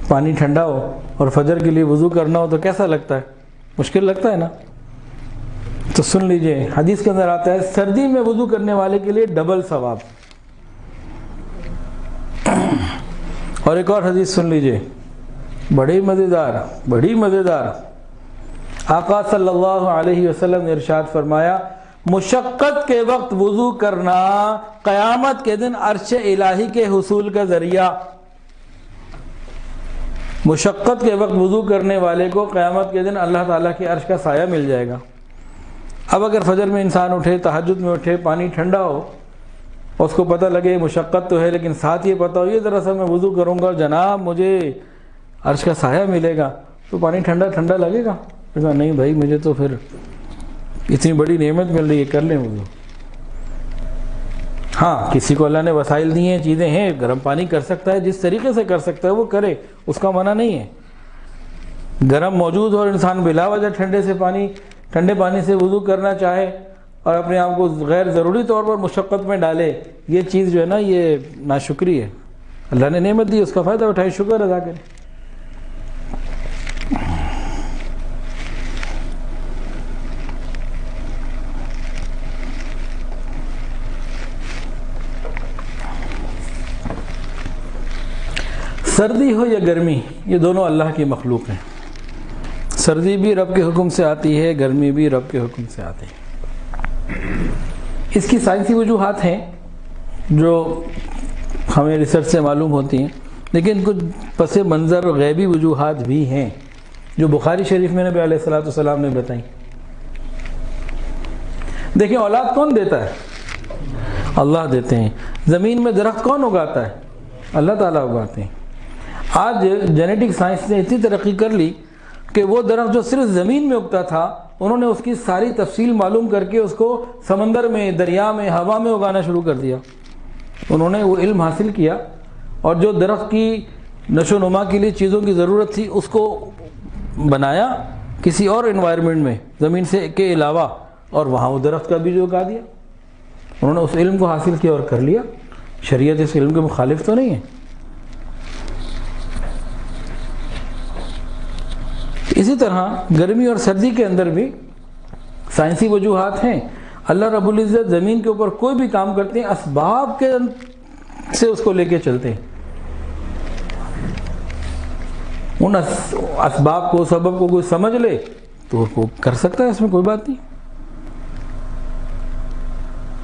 پانی ٹھنڈا ہو، اور فجر کے لیے وضو کرنا ہو تو کیسا لگتا ہے، مشکل لگتا ہے نا۔ تو سن لیجئے، حدیث کے اندر آتا ہے سردی میں وضو کرنے والے کے لیے ڈبل ثواب۔ اور ایک اور حدیث سن لیجئے، بڑی مزیدار۔ آقا صلی اللہ علیہ وسلم نے ارشاد فرمایا، مشقت کے وقت وضو کرنا قیامت کے دن عرش الہی کے حصول کا ذریعہ۔ مشقت کے وقت وضو کرنے والے کو قیامت کے دن اللہ تعالیٰ کے عرش کا سایہ مل جائے گا۔ اب اگر فجر میں انسان اٹھے، تہجد میں اٹھے، پانی ٹھنڈا ہو، اس کو پتہ لگے مشقت تو ہے لیکن ساتھ یہ پتہ ہو یہ دراصل میں وضو کروں گا جناب مجھے عرش کا سایہ ملے گا، تو پانی ٹھنڈا لگے گا؟ نہیں بھائی، مجھے تو پھر اتنی بڑی نعمت مل رہی ہے، کر لیں وضو۔ ہاں، کسی کو اللہ نے وسائل دیے ہیں، چیزیں ہیں، گرم پانی کر سکتا ہے، جس طریقے سے کر سکتا ہے وہ کرے، اس کا منع نہیں ہے۔ گرم موجود ہو اور انسان بلا وجہ ٹھنڈے پانی سے وضو کرنا چاہے اور اپنے آپ کو غیر ضروری طور پر مشقت میں ڈالے، یہ چیز جو ہے نا یہ ناشکری ہے۔ اللہ نے نعمت دی، اس کا فائدہ اٹھائے، شکر ادا کریں۔ سردی ہو یا گرمی، یہ دونوں اللہ کی مخلوق ہیں۔ سردی بھی رب کے حکم سے آتی ہے، گرمی بھی رب کے حکم سے آتی ہے۔ اس کی سائنسی وجوہات ہیں جو ہمیں ریسرچ سے معلوم ہوتی ہیں، لیکن کچھ پس منظر غیبی وجوہات بھی ہیں جو بخاری شریف میں نبی علیہ السلام نے بتائیں۔ دیکھیں، اولاد کون دیتا ہے؟ اللہ دیتے ہیں۔ زمین میں درخت کون اگاتا ہے؟ اللہ تعالیٰ اگاتے ہیں۔ آج جینیٹک سائنس نے اتنی ترقی کر لی کہ وہ درخت جو صرف زمین میں اگتا تھا، انہوں نے اس کی ساری تفصیل معلوم کر کے اس کو سمندر میں، دریا میں، ہوا میں اگانا شروع کر دیا۔ انہوں نے وہ علم حاصل کیا اور جو درخت کی نشو و نما کے لیے چیزوں کی ضرورت تھی اس کو بنایا کسی اور انوائرمنٹ میں، زمین سے کے علاوہ، اور وہاں وہ درخت کا بیج اگا دیا۔ انہوں نے اس علم کو حاصل کیا اور کر لیا۔ شریعت اس علم کے مخالف تو نہیں ہے۔ اسی طرح گرمی اور سردی کے اندر بھی سائنسی وجوہات ہیں۔ اللہ رب العزت زمین کے اوپر کوئی بھی کام کرتے ہیں اسباب کے سے اس کو لے کے چلتے ہیں۔ ان اسباب کو، سبب کو کوئی سمجھ لے تو وہ کر سکتا ہے، اس میں کوئی بات نہیں۔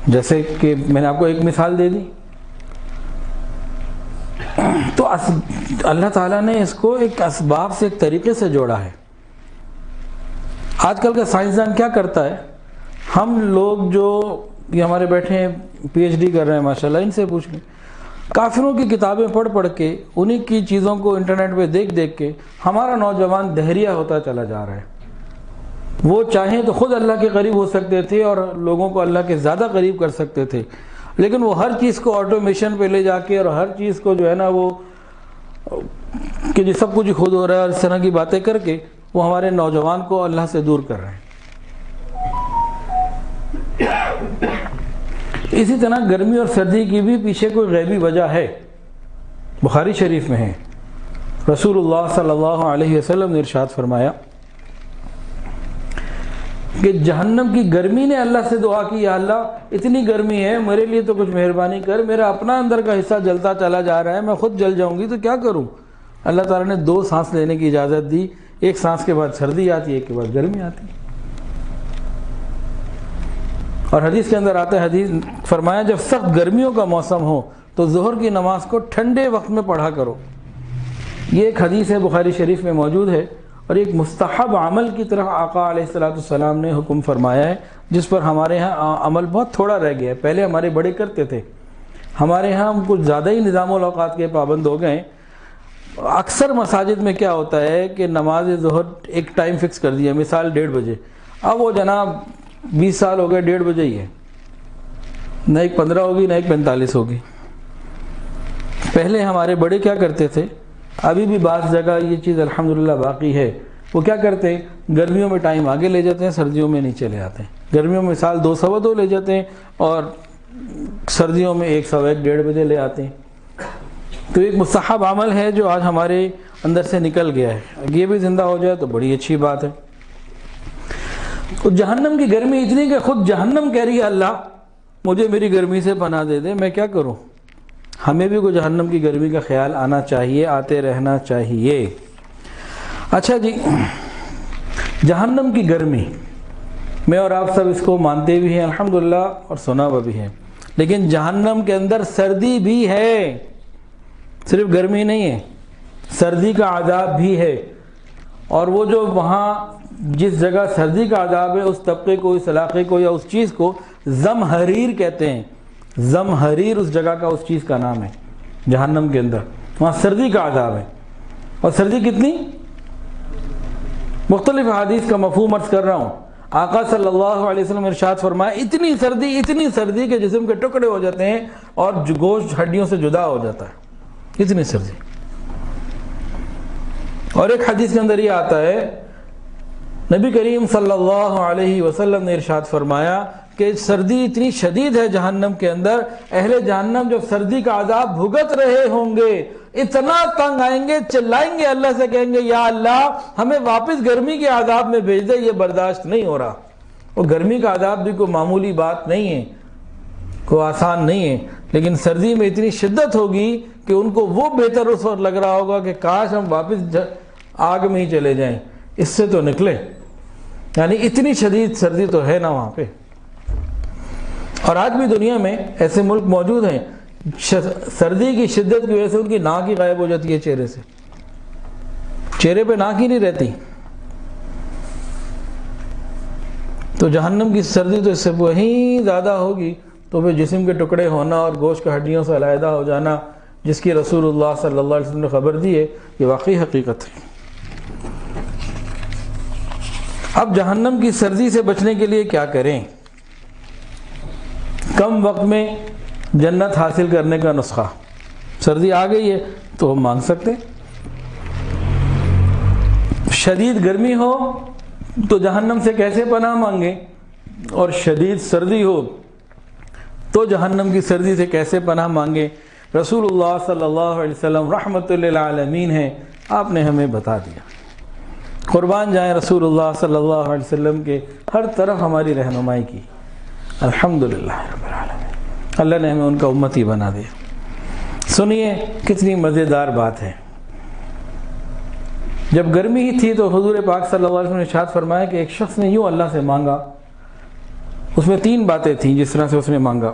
جیسے کہ میں نے آپ کو ایک مثال دے دی، تو اللہ تعالیٰ نے اس کو ایک اسباب سے، ایک طریقے سے جوڑا ہے۔ آج کل کا سائنسدان کیا کرتا ہے، ہم لوگ جو یہ ہمارے بیٹھے ہیں پی ایچ ڈی کر رہے ہیں ماشاءاللہ، ان سے پوچھ لیں، کافروں کی کتابیں پڑھ کے انہی کی چیزوں کو انٹرنیٹ پہ دیکھ کے ہمارا نوجوان دہریہ ہوتا چلا جا رہا ہے۔ وہ چاہیں تو خود اللہ کے قریب ہو سکتے تھے اور لوگوں کو اللہ کے زیادہ قریب کر سکتے تھے، لیکن وہ ہر چیز کو آٹومیشن پہ لے جا کے اور ہر چیز کو جو ہے نا وہ کہ جی سب کچھ خود ہو رہا ہے اور اس طرح کی باتیں کر کے وہ ہمارے نوجوان کو اللہ سے دور کر رہے ہیں۔ اسی طرح گرمی اور سردی کی بھی پیچھے کوئی غیبی وجہ ہے، بخاری شریف میں ہے۔ رسول اللہ صلی اللہ علیہ وسلم نے ارشاد فرمایا کہ جہنم کی گرمی نے اللہ سے دعا کی، یا اللہ اتنی گرمی ہے، میرے لیے تو کچھ مہربانی کر، میرا اپنا اندر کا حصہ جلتا چلا جا رہا ہے، میں خود جل جاؤں گی تو کیا کروں؟ اللہ تعالیٰ نے 2 سانس لینے کی اجازت دی، ایک سانس کے بعد سردی آتی ہے، ایک کے بعد گرمی آتی ہے۔ اور حدیث کے اندر آتا ہے، حدیث فرمایا جب سخت گرمیوں کا موسم ہو تو ظہر کی نماز کو ٹھنڈے وقت میں پڑھا کرو۔ یہ ایک حدیث ہے، بخاری شریف میں موجود ہے، اور ایک مستحب عمل کی طرح آقا علیہ السلام نے حکم فرمایا ہے، جس پر ہمارے ہاں عمل بہت تھوڑا رہ گیا ہے۔ پہلے ہمارے بڑے کرتے تھے، ہمارے ہاں ہم کچھ زیادہ ہی نظام الاوقات کے پابند ہو گئے۔ اکثر مساجد میں کیا ہوتا ہے کہ نماز ظہر ایک ٹائم فکس کر دیا، مثال 1:30 بجے، اب وہ جناب 20 سال ہو گئے 1:30 بجے ہی ہے، نہ ایک 15 ہوگی نہ ایک 45 ہوگی۔ پہلے ہمارے بڑے کیا کرتے تھے، ابھی بھی بعض جگہ یہ چیز الحمدللہ باقی ہے، وہ کیا کرتے ہیں گرمیوں میں ٹائم آگے لے جاتے ہیں، سردیوں میں نیچے لے آتے ہیں۔ گرمیوں میں مثال 2 سوا 2 لے جاتے ہیں اور سردیوں میں 1 سوا 1 1:30 بجے لے آتے ہیں۔ تو ایک مستحب عمل ہے جو آج ہمارے اندر سے نکل گیا ہے، یہ بھی زندہ ہو جائے تو بڑی اچھی بات ہے۔ تو جہنم کی گرمی اتنی کہ خود جہنم کہہ رہی ہے اللہ مجھے میری گرمی سے پناہ دے دے، میں کیا کروں؟ ہمیں بھی کوئی جہنم کی گرمی کا خیال آنا چاہیے، آتے رہنا چاہیے۔ اچھا جی، جہنم کی گرمی میں اور آپ سب اس کو مانتے بھی ہیں الحمدللہ اور سنا ہوا بھی ہے، لیکن جہنم کے اندر سردی بھی ہے، صرف گرمی نہیں ہے، سردی کا عذاب بھی ہے۔ اور وہ جو وہاں جس جگہ سردی کا عذاب ہے اس طبقے کو، اس علاقے کو یا اس چیز کو زمہریر کہتے ہیں۔ زمہریر اس جگہ کا، اس چیز کا نام ہے جہنم کے اندر، وہاں سردی کا عذاب ہے۔ اور سردی کتنی؟ مختلف حدیث کا مفہوم عرض کر رہا ہوں۔ آقا صلی اللہ علیہ وسلم ارشاد فرمایا اتنی سردی کہ جسم کے ٹکڑے ہو جاتے ہیں اور گوشت ہڈیوں سے جدا ہو جاتا ہے، اتنی سردی۔ اور ایک حدیث کے اندر یہ آتا ہے، نبی کریم صلی اللہ علیہ وسلم نے ارشاد فرمایا کہ سردی اتنی شدید ہے جہنم کے اندر، اہل جہنم جب سردی کا عذاب بھگت رہے ہوں گے اتنا تنگ آئیں گے، چلائیں گے اللہ سے، کہیں گے یا اللہ ہمیں واپس گرمی کے عذاب میں بھیج دے، یہ برداشت نہیں ہو رہا۔ وہ گرمی کا عذاب بھی کوئی معمولی بات نہیں ہے، کوئی آسان نہیں ہے، لیکن سردی میں اتنی شدت ہوگی کہ ان کو وہ بہتر اس وقت لگ رہا ہوگا کہ کاش ہم واپس آگ میں ہی چلے جائیں، اس سے تو نکلے۔ یعنی اتنی شدید سردی تو ہے نا وہاں پہ۔ اور آج بھی دنیا میں ایسے ملک موجود ہیں سردی کی شدت کی وجہ سے ان کی ناک ہی غائب ہو جاتی ہے چہرے سے، چہرے پہ ناک ہی نہیں رہتی۔ تو جہنم کی سردی تو اس سے وہیں زیادہ ہوگی، تو پھر جسم کے ٹکڑے ہونا اور گوشت کا ہڈیوں سے علیحدہ ہو جانا جس کی رسول اللہ صلی اللہ علیہ وسلم نے خبر دی ہے، یہ واقعی حقیقت ہے۔ اب جہنم کی سردی سے بچنے کے لیے کیا کریں؟ کم وقت میں جنت حاصل کرنے کا نسخہ۔ سردی آ گئی ہے تو ہم مانگ سکتے ہیں، شدید گرمی ہو تو جہنم سے کیسے پناہ مانگیں، اور شدید سردی ہو تو جہنم کی سردی سے کیسے پناہ مانگیں؟ رسول اللہ صلی اللہ علیہ وسلم رحمت للعالمین ہیں، آپ نے ہمیں بتا دیا۔ قربان جائیں رسول اللہ صلی اللہ علیہ وسلم کے، ہر طرف ہماری رہنمائی کی، الحمدللہ رب العالمین، اللہ نے ہمیں ان کا امتی بنا دیا۔ سنیے کتنی مزیدار بات ہے۔ جب گرمی ہی تھی تو حضور پاک صلی اللہ علیہ وسلم نے ارشاد فرمایا کہ ایک شخص نے یوں اللہ سے مانگا، اس میں 3 باتیں تھیں جس طرح سے اس نے مانگا۔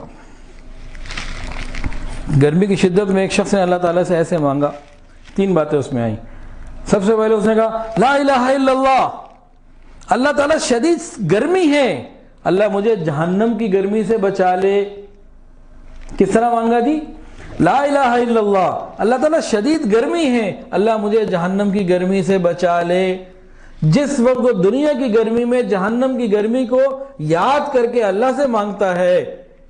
گرمی کی شدت میں ایک شخص نے اللہ تعالیٰ سے ایسے مانگا، 3 باتیں اس میں آئیں۔ سب سے پہلے اس نے کہا لا الہ الا اللہ، اللہ تعالیٰ شدید گرمی ہے، اللہ مجھے جہنم کی گرمی سے بچا لے۔ کس طرح مانگا جی؟ لا الہ الا اللہ، اللہ تعالیٰ شدید گرمی ہے، اللہ مجھے جہنم کی گرمی سے بچا لے۔ جس وقت وہ دنیا کی گرمی میں جہنم کی گرمی کو یاد کر کے اللہ سے مانگتا ہے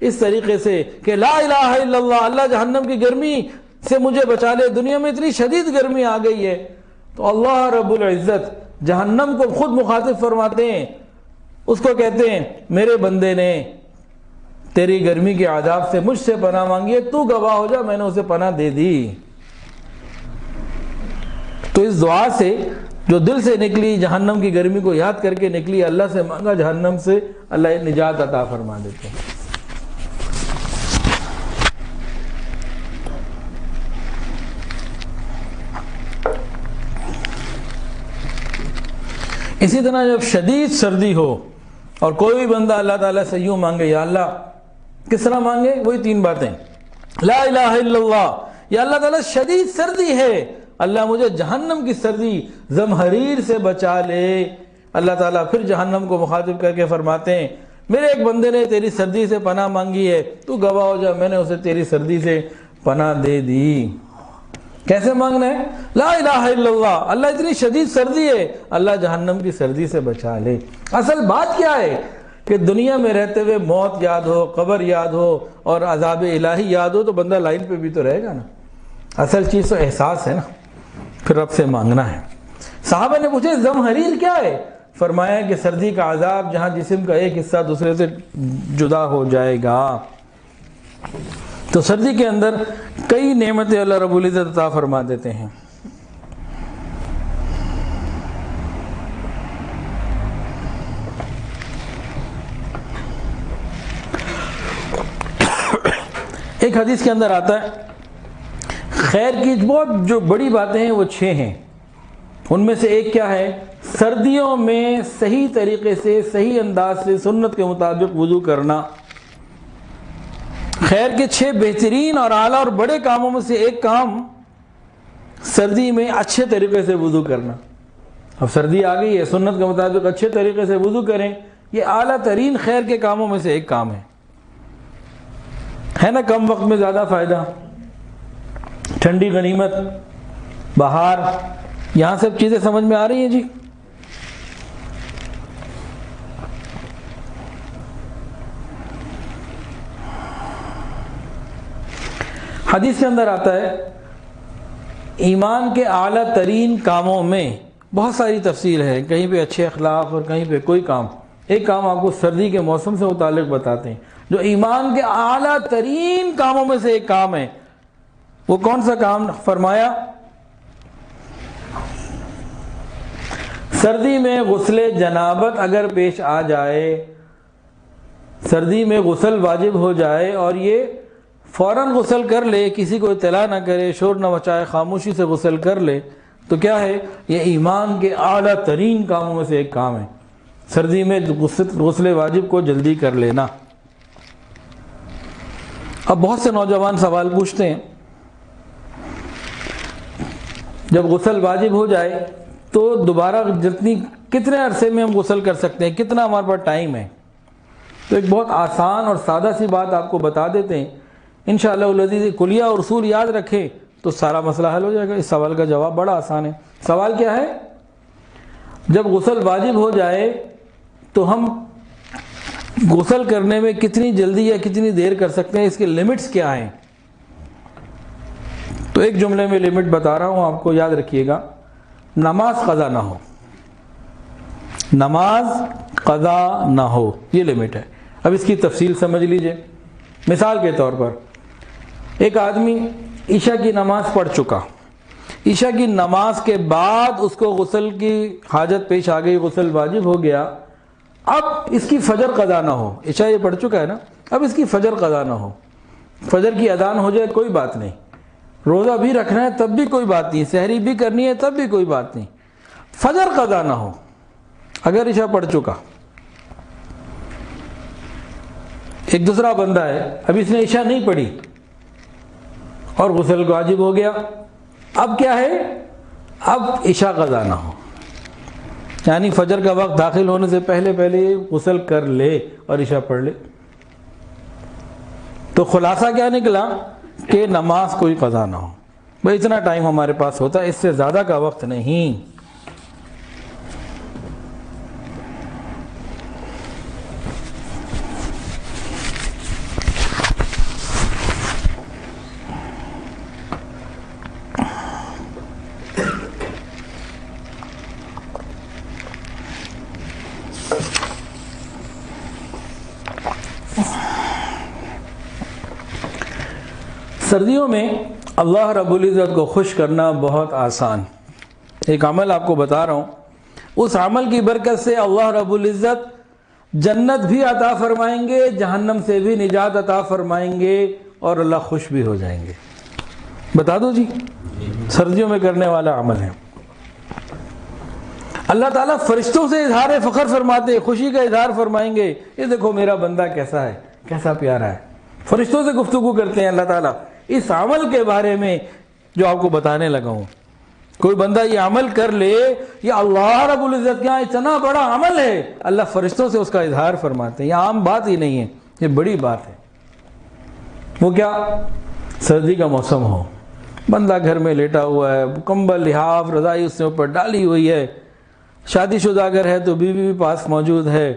اس طریقے سے کہ لا الہ الا اللہ، اللہ جہنم کی گرمی سے مجھے بچا لے، دنیا میں اتنی شدید گرمی آ گئی ہے، تو اللہ رب العزت جہنم کو خود مخاطب فرماتے ہیں، اس کو کہتے ہیں میرے بندے نے تیری گرمی کے عذاب سے مجھ سے پناہ مانگی ہے، تو گواہ ہو جا میں نے اسے پناہ دے دی۔ تو اس دعا سے جو دل سے نکلی، جہنم کی گرمی کو یاد کر کے نکلی، اللہ سے مانگا، جہنم سے اللہ نجات عطا فرما دیتے ہیں۔ اسی طرح جب شدید سردی ہو اور کوئی بھی بندہ اللہ تعالیٰ سے یوں مانگے یا اللہ، کس طرح مانگے؟ وہی 3 باتیں، لا الہ الا اللہ، یا اللہ تعالیٰ شدید سردی ہے، اللہ مجھے جہنم کی سردی زمہریر سے بچا لے۔ اللہ تعالیٰ پھر جہنم کو مخاطب کر کے فرماتے ہیں میرے ایک بندے نے تیری سردی سے پناہ مانگی ہے، تو گواہ ہو جا میں نے اسے تیری سردی سے پناہ دے دی۔ کیسے مانگنا ہے؟ لا الہ الا اللہ، اللہ اتنی شدید سردی ہے، اللہ جہنم کی سردی سے بچا لے۔ اصل بات کیا ہے کہ دنیا میں رہتے ہوئے موت یاد ہو، قبر یاد ہو اور عذاب الہی یاد ہو تو بندہ لائن پہ بھی تو رہے گا نا۔ اصل چیز تو احساس ہے نا، پھر رب سے مانگنا ہے۔ صحابہ نے پوچھے زمہریر کیا ہے؟ فرمایا کہ سردی کا عذاب جہاں جسم کا ایک حصہ دوسرے سے جدا ہو جائے گا۔ تو سردی کے اندر کئی نعمتیں اللہ رب العزت عطا فرما دیتے ہیں۔ ایک حدیث کے اندر آتا ہے خیر کی بہت جو بڑی باتیں ہیں وہ 6 ہیں. ان میں سے ایک کیا ہے؟ سردیوں میں صحیح طریقے سے صحیح انداز سے سنت کے مطابق وضو کرنا. خیر کے 6 بہترین اور اعلیٰ اور بڑے کاموں میں سے ایک کام سردی میں اچھے طریقے سے وضو کرنا. اب سردی آ گئی ہے، سنت کے مطابق اچھے طریقے سے وضو کریں، یہ اعلیٰ ترین خیر کے کاموں میں سے ایک کام ہے نا. کم وقت میں زیادہ فائدہ، ٹھنڈی غنیمت، بہار، یہاں سب چیزیں سمجھ میں آ رہی ہیں جی؟ حدیث کے اندر آتا ہے ایمان کے اعلیٰ ترین کاموں میں بہت ساری تفصیل ہے، کہیں پہ اچھے اخلاق اور کہیں پہ کوئی کام. ایک کام آپ کو سردی کے موسم سے متعلق بتاتے ہیں جو ایمان کے اعلیٰ ترین کاموں میں سے ایک کام ہے. وہ کون سا کام؟ فرمایا سردی میں غسل جنابت اگر پیش آ جائے، سردی میں غسل واجب ہو جائے اور یہ فوراً غسل کر لے، کسی کو اطلاع نہ کرے، شور نہ مچائے، خاموشی سے غسل کر لے، تو کیا ہے؟ یہ ایمان کے اعلیٰ ترین کاموں میں سے ایک کام ہے، سردی میں غسل واجب کو جلدی کر لینا. اب بہت سے نوجوان سوال پوچھتے ہیں جب غسل واجب ہو جائے تو دوبارہ کتنے عرصے میں ہم غسل کر سکتے ہیں، کتنا ہمارے پاس ٹائم ہے؟ تو ایک بہت آسان اور سادہ سی بات آپ کو بتا دیتے ہیں، انشاءاللہ العزیز کلیہ اور اصول یاد رکھیں تو سارا مسئلہ حل ہو جائے گا. اس سوال کا جواب بڑا آسان ہے. سوال کیا ہے؟ جب غسل واجب ہو جائے تو ہم غسل کرنے میں کتنی جلدی یا کتنی دیر کر سکتے ہیں، اس کے لیمٹس کیا ہیں؟ تو ایک جملے میں لیمٹ بتا رہا ہوں آپ کو، یاد رکھیے گا. نماز قضا نہ ہو، نماز قضا نہ ہو، یہ لیمٹ ہے. اب اس کی تفصیل سمجھ لیجئے. مثال کے طور پر ایک آدمی عشاء کی نماز پڑھ چکا، عشاء کی نماز کے بعد اس کو غسل کی حاجت پیش آ گئی، غسل واجب ہو گیا. اب اس کی فجر قضا نہ ہو، عشاء یہ پڑھ چکا ہے نا، اب اس کی فجر قضا نہ ہو. فجر کی اذان ہو جائے کوئی بات نہیں، روزہ بھی رکھنا ہے تب بھی کوئی بات نہیں، سحری بھی کرنی ہے تب بھی کوئی بات نہیں، فجر قضا نہ ہو اگر عشاء پڑھ چکا. ایک دوسرا بندہ ہے، اب اس نے عشاء نہیں پڑھی اور غسل واجب ہو گیا. اب کیا ہے؟ اب عشاء قضا نہ ہو، یعنی فجر کا وقت داخل ہونے سے پہلے غسل کر لے اور عشاء پڑھ لے. تو خلاصہ کیا نکلا کہ نماز کوئی قضا نہ ہو. بھئی اتنا ٹائم ہمارے پاس ہوتا ہے، اس سے زیادہ کا وقت نہیں. سردیوں میں اللہ رب العزت کو خوش کرنا بہت آسان. ایک عمل آپ کو بتا رہا ہوں، اس عمل کی برکت سے اللہ رب العزت جنت بھی عطا فرمائیں گے، جہنم سے بھی نجات عطا فرمائیں گے اور اللہ خوش بھی ہو جائیں گے. بتا دو جی، سردیوں میں کرنے والا عمل ہے. اللہ تعالیٰ فرشتوں سے اظہار فخر فرماتے، خوشی کا اظہار فرمائیں گے، یہ دیکھو میرا بندہ کیسا ہے، کیسا پیارا ہے. فرشتوں سے گفتگو کرتے ہیں اللہ تعالیٰ اس عمل کے بارے میں جو آپ کو بتانے لگا ہوں. کوئی بندہ یہ عمل کر لے، یہ اللہ رب العزت کے یہاں اتنا بڑا عمل ہے، اللہ فرشتوں سے اس کا اظہار فرماتے ہیں. یہ عام بات ہی نہیں ہے، یہ بڑی بات ہے. وہ کیا؟ سردی کا موسم ہو، بندہ گھر میں لیٹا ہوا ہے، کمبل لحاف رضائی اس نے اوپر ڈالی ہوئی ہے، شادی شدہ اگر ہے تو بیوی بھی پاس موجود ہے،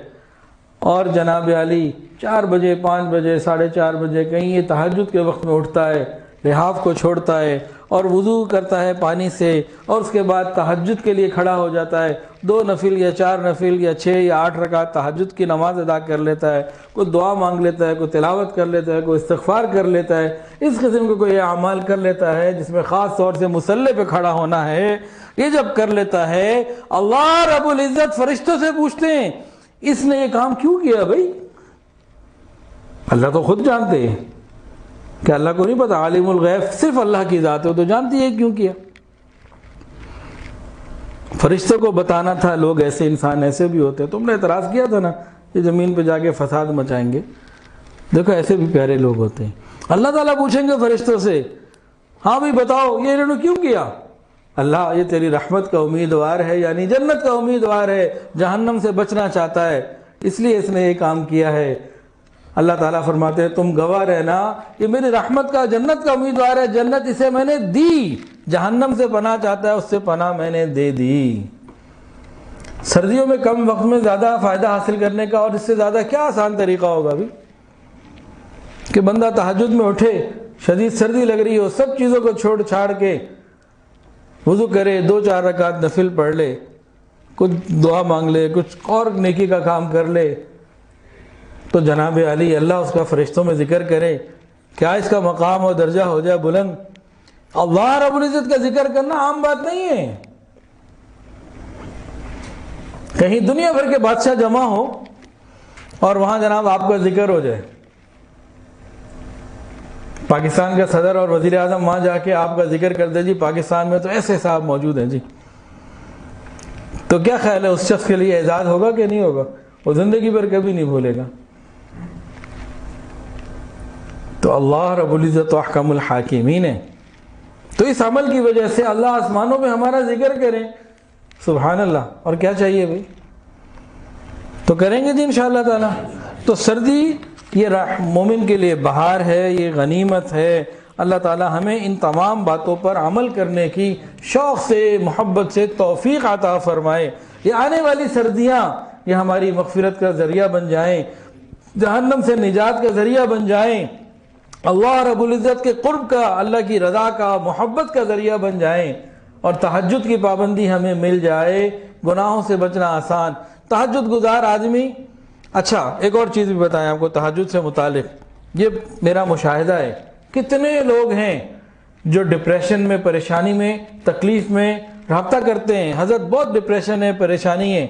اور جناب علی 4 بجے 5 بجے 4:30 بجے کہیں یہ تہجد کے وقت میں اٹھتا ہے، لحاف کو چھوڑتا ہے اور وضو کرتا ہے پانی سے، اور اس کے بعد تہجد کے لیے کھڑا ہو جاتا ہے. 2 نفل یا 4 نفل یا 6 یا 8 رکعت تہجد کی نماز ادا کر لیتا ہے. کوئی دعا مانگ لیتا ہے، کوئی تلاوت کر لیتا ہے، کوئی استغفار کر لیتا ہے. اس قسم کے کوئی اعمال کر لیتا ہے جس میں خاص طور سے مصلی پہ کھڑا ہونا ہے. یہ جب کر لیتا ہے، اللہ رب العزت فرشتوں سے پوچھتے ہیں اس نے یہ کام کیوں کیا؟ بھائی اللہ تو خود جانتے ہیں، کہ اللہ کو نہیں پتہ؟ عالم الغیب صرف اللہ کی ذات ہے، تو جانتی ہے کیوں کیا؟ فرشتوں کو بتانا تھا لوگ ایسے انسان ایسے بھی ہوتے ہیں، تم نے اعتراض کیا تھا نا یہ زمین پہ جا کے فساد مچائیں گے، دیکھو ایسے بھی پیارے لوگ ہوتے ہیں۔ اللہ تعالیٰ پوچھیں گے فرشتوں سے، ہاں بھی بتاؤ یہ انہوں نے کیوں کیا؟ اللہ یہ تیری رحمت کا امیدوار ہے، یعنی جنت کا امیدوار ہے، جہنم سے بچنا چاہتا ہے، اس لیے اس نے یہ کام کیا ہے۔ اللہ تعالیٰ فرماتے ہیں تم گواہ رہنا، یہ میری رحمت کا جنت کا امیدوار ہے، جنت اسے میں نے دی، جہنم سے پناہ چاہتا ہے، اس سے پناہ میں نے دے دی۔ سردیوں میں کم وقت میں زیادہ فائدہ حاصل کرنے کا اور اس سے زیادہ کیا آسان طریقہ ہوگا بھی کہ بندہ تہجد میں اٹھے، شدید سردی لگ رہی ہو، سب چیزوں کو چھوڑ چھاڑ کے وضو کرے، 2-4 رکعت نفل پڑھ لے، کچھ دعا مانگ لے، کچھ اور نیکی کا کام کر لے، تو جناب علی اللہ اس کا فرشتوں میں ذکر کرے، کیا اس کا مقام اور درجہ ہو جائے بلند۔ اللہ رب العزت کا ذکر کرنا عام بات نہیں ہے۔ کہیں دنیا بھر کے بادشاہ جمع ہو اور وہاں جناب آپ کا ذکر ہو جائے، پاکستان کا صدر اور وزیر اعظم وہاں جا کے آپ کا ذکر کر دے، جی پاکستان میں تو ایسے صاحب موجود ہیں جی، تو کیا خیال ہے اس شخص کے لیے اعزاز ہوگا کہ نہیں ہوگا؟ وہ زندگی بھر کبھی نہیں بھولے گا۔ تو اللہ رب العزت احکم الحاکمین ہے، تو اس عمل کی وجہ سے اللہ آسمانوں میں ہمارا ذکر کریں، سبحان اللہ، اور کیا چاہیے بھائی؟ تو کریں گے جی انشاءاللہ تعالی۔ تو سردی یہ مومن کے لیے بہار ہے، یہ غنیمت ہے۔ اللہ تعالی ہمیں ان تمام باتوں پر عمل کرنے کی شوق سے، محبت سے توفیق عطا فرمائے۔ یہ آنے والی سردیاں یہ ہماری مغفرت کا ذریعہ بن جائیں، جہنم سے نجات کا ذریعہ بن جائیں، اللہ رب العزت کے قرب کا، اللہ کی رضا کا، محبت کا ذریعہ بن جائیں، اور تہجد کی پابندی ہمیں مل جائے، گناہوں سے بچنا آسان۔ تہجد گزار آدمی، اچھا ایک اور چیز بھی بتائیں آپ کو تہجد سے متعلق، یہ میرا مشاہدہ ہے، کتنے لوگ ہیں جو ڈپریشن میں، پریشانی میں، تکلیف میں رابطہ کرتے ہیں، حضرت بہت ڈپریشن ہے، پریشانی ہے،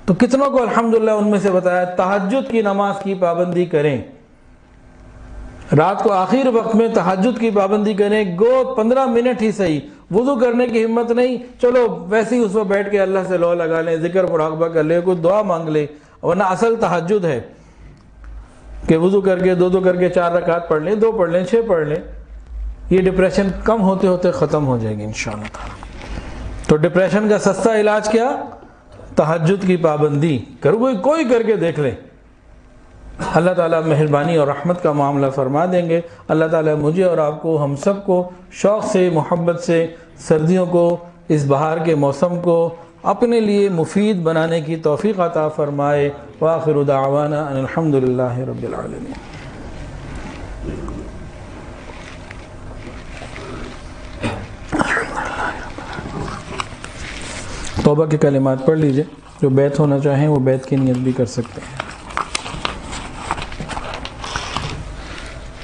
تو کتنوں کو الحمدللہ ان میں سے بتایا تہجد کی نماز کی پابندی کریں، رات کو آخر وقت میں تہجد کی پابندی کریں، گو 15 منٹ ہی صحیح، وضو کرنے کی ہمت نہیں، چلو ویسے ہی اس وقت بیٹھ کے اللہ سے لو لگا لیں، ذکر مراقبہ کر لیں، کوئی دعا مانگ لیں، ورنہ اصل تہجد ہے کہ وضو کر کے 2 کر کے 4 رکعت پڑھ لیں، 2 پڑھ لیں، 6 پڑھ لیں، یہ ڈپریشن کم ہوتے ہوتے ختم ہو جائے گی انشاءاللہ تعالی۔ تو ڈپریشن کا سستا علاج کیا؟ تہجد کی پابندی کرو، کوئی کر کے دیکھ لے، اللہ تعالیٰ مہربانی اور رحمت کا معاملہ فرما دیں گے۔ اللہ تعالیٰ مجھے اور آپ کو، ہم سب کو شوق سے، محبت سے سردیوں کو، اس بہار کے موسم کو اپنے لیے مفید بنانے کی توفیق عطا فرمائے۔ وآخر دعوانا ان الحمد للہ رب العالمین۔ توبہ کے کلمات پڑھ لیجئے، جو بیت ہونا چاہیں وہ بیت کی نیت بھی کر سکتے ہیں۔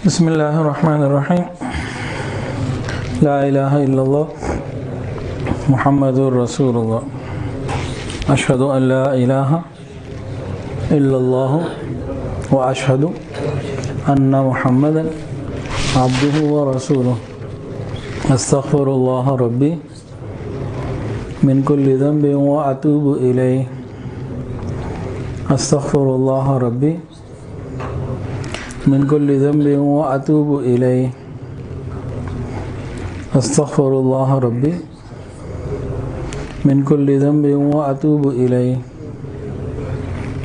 بسم اللہ الرحمن الرحیم، لا الہ الا اللہ محمد رسول اللہ، اشہد ان لا الہ الا اللہ واشہد ان محمد عبدہ ورسولہ، استغفر اللہ ربی من کل ذنب واتوب الیہ، استغفر اللہ ربی من کل ذنب واتوب الیہ، استغفر اللہ ربی من کل ذنب واتوب الیہ،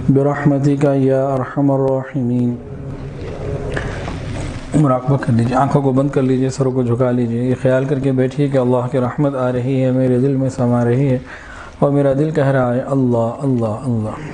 برحمتک یا ارحم الراحمین۔ مراقبہ کر لیجیے، آنکھوں کو بند کر لیجیے، سروں کو جھکا لیجیے، یہ خیال کر کے بیٹھیے کہ اللہ کی رحمت آ رہی ہے، میرے دل میں سما رہی ہے، اور میرا دل کہہ رہا ہے اللہ اللہ اللہ۔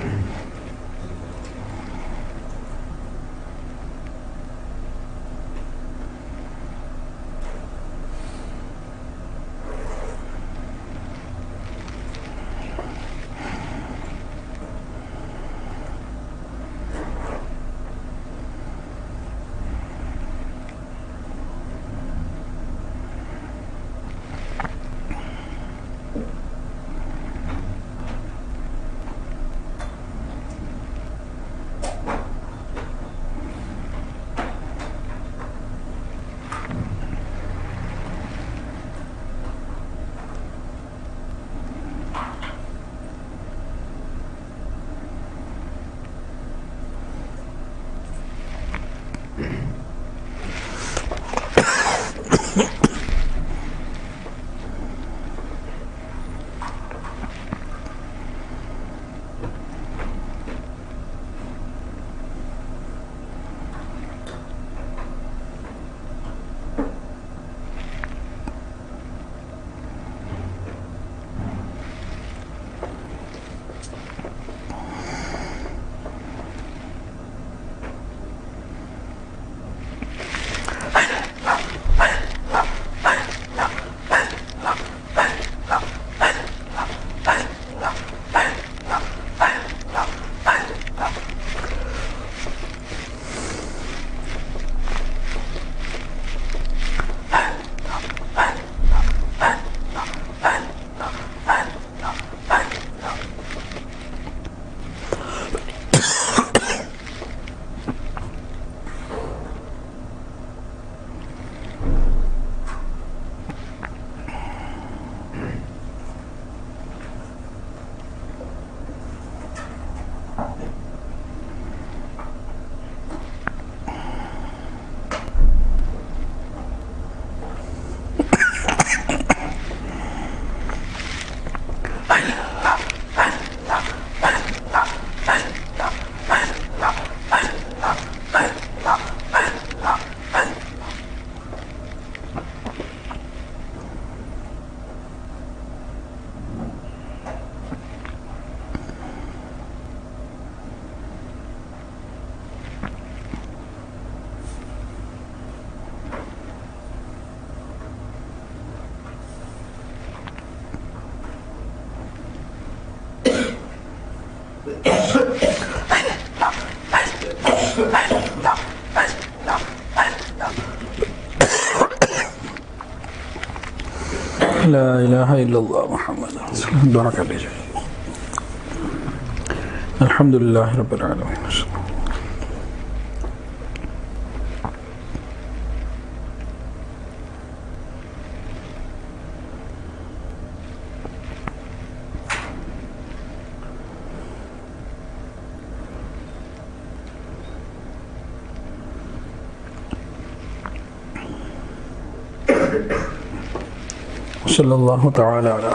لا الہ الا اللہ محمد رسول اللہ. دعا کر لیجیے. الحمدللہ رب العالمین. صلی اللہ تعالی علی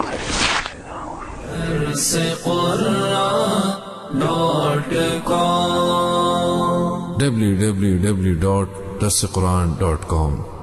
www.darsequran.com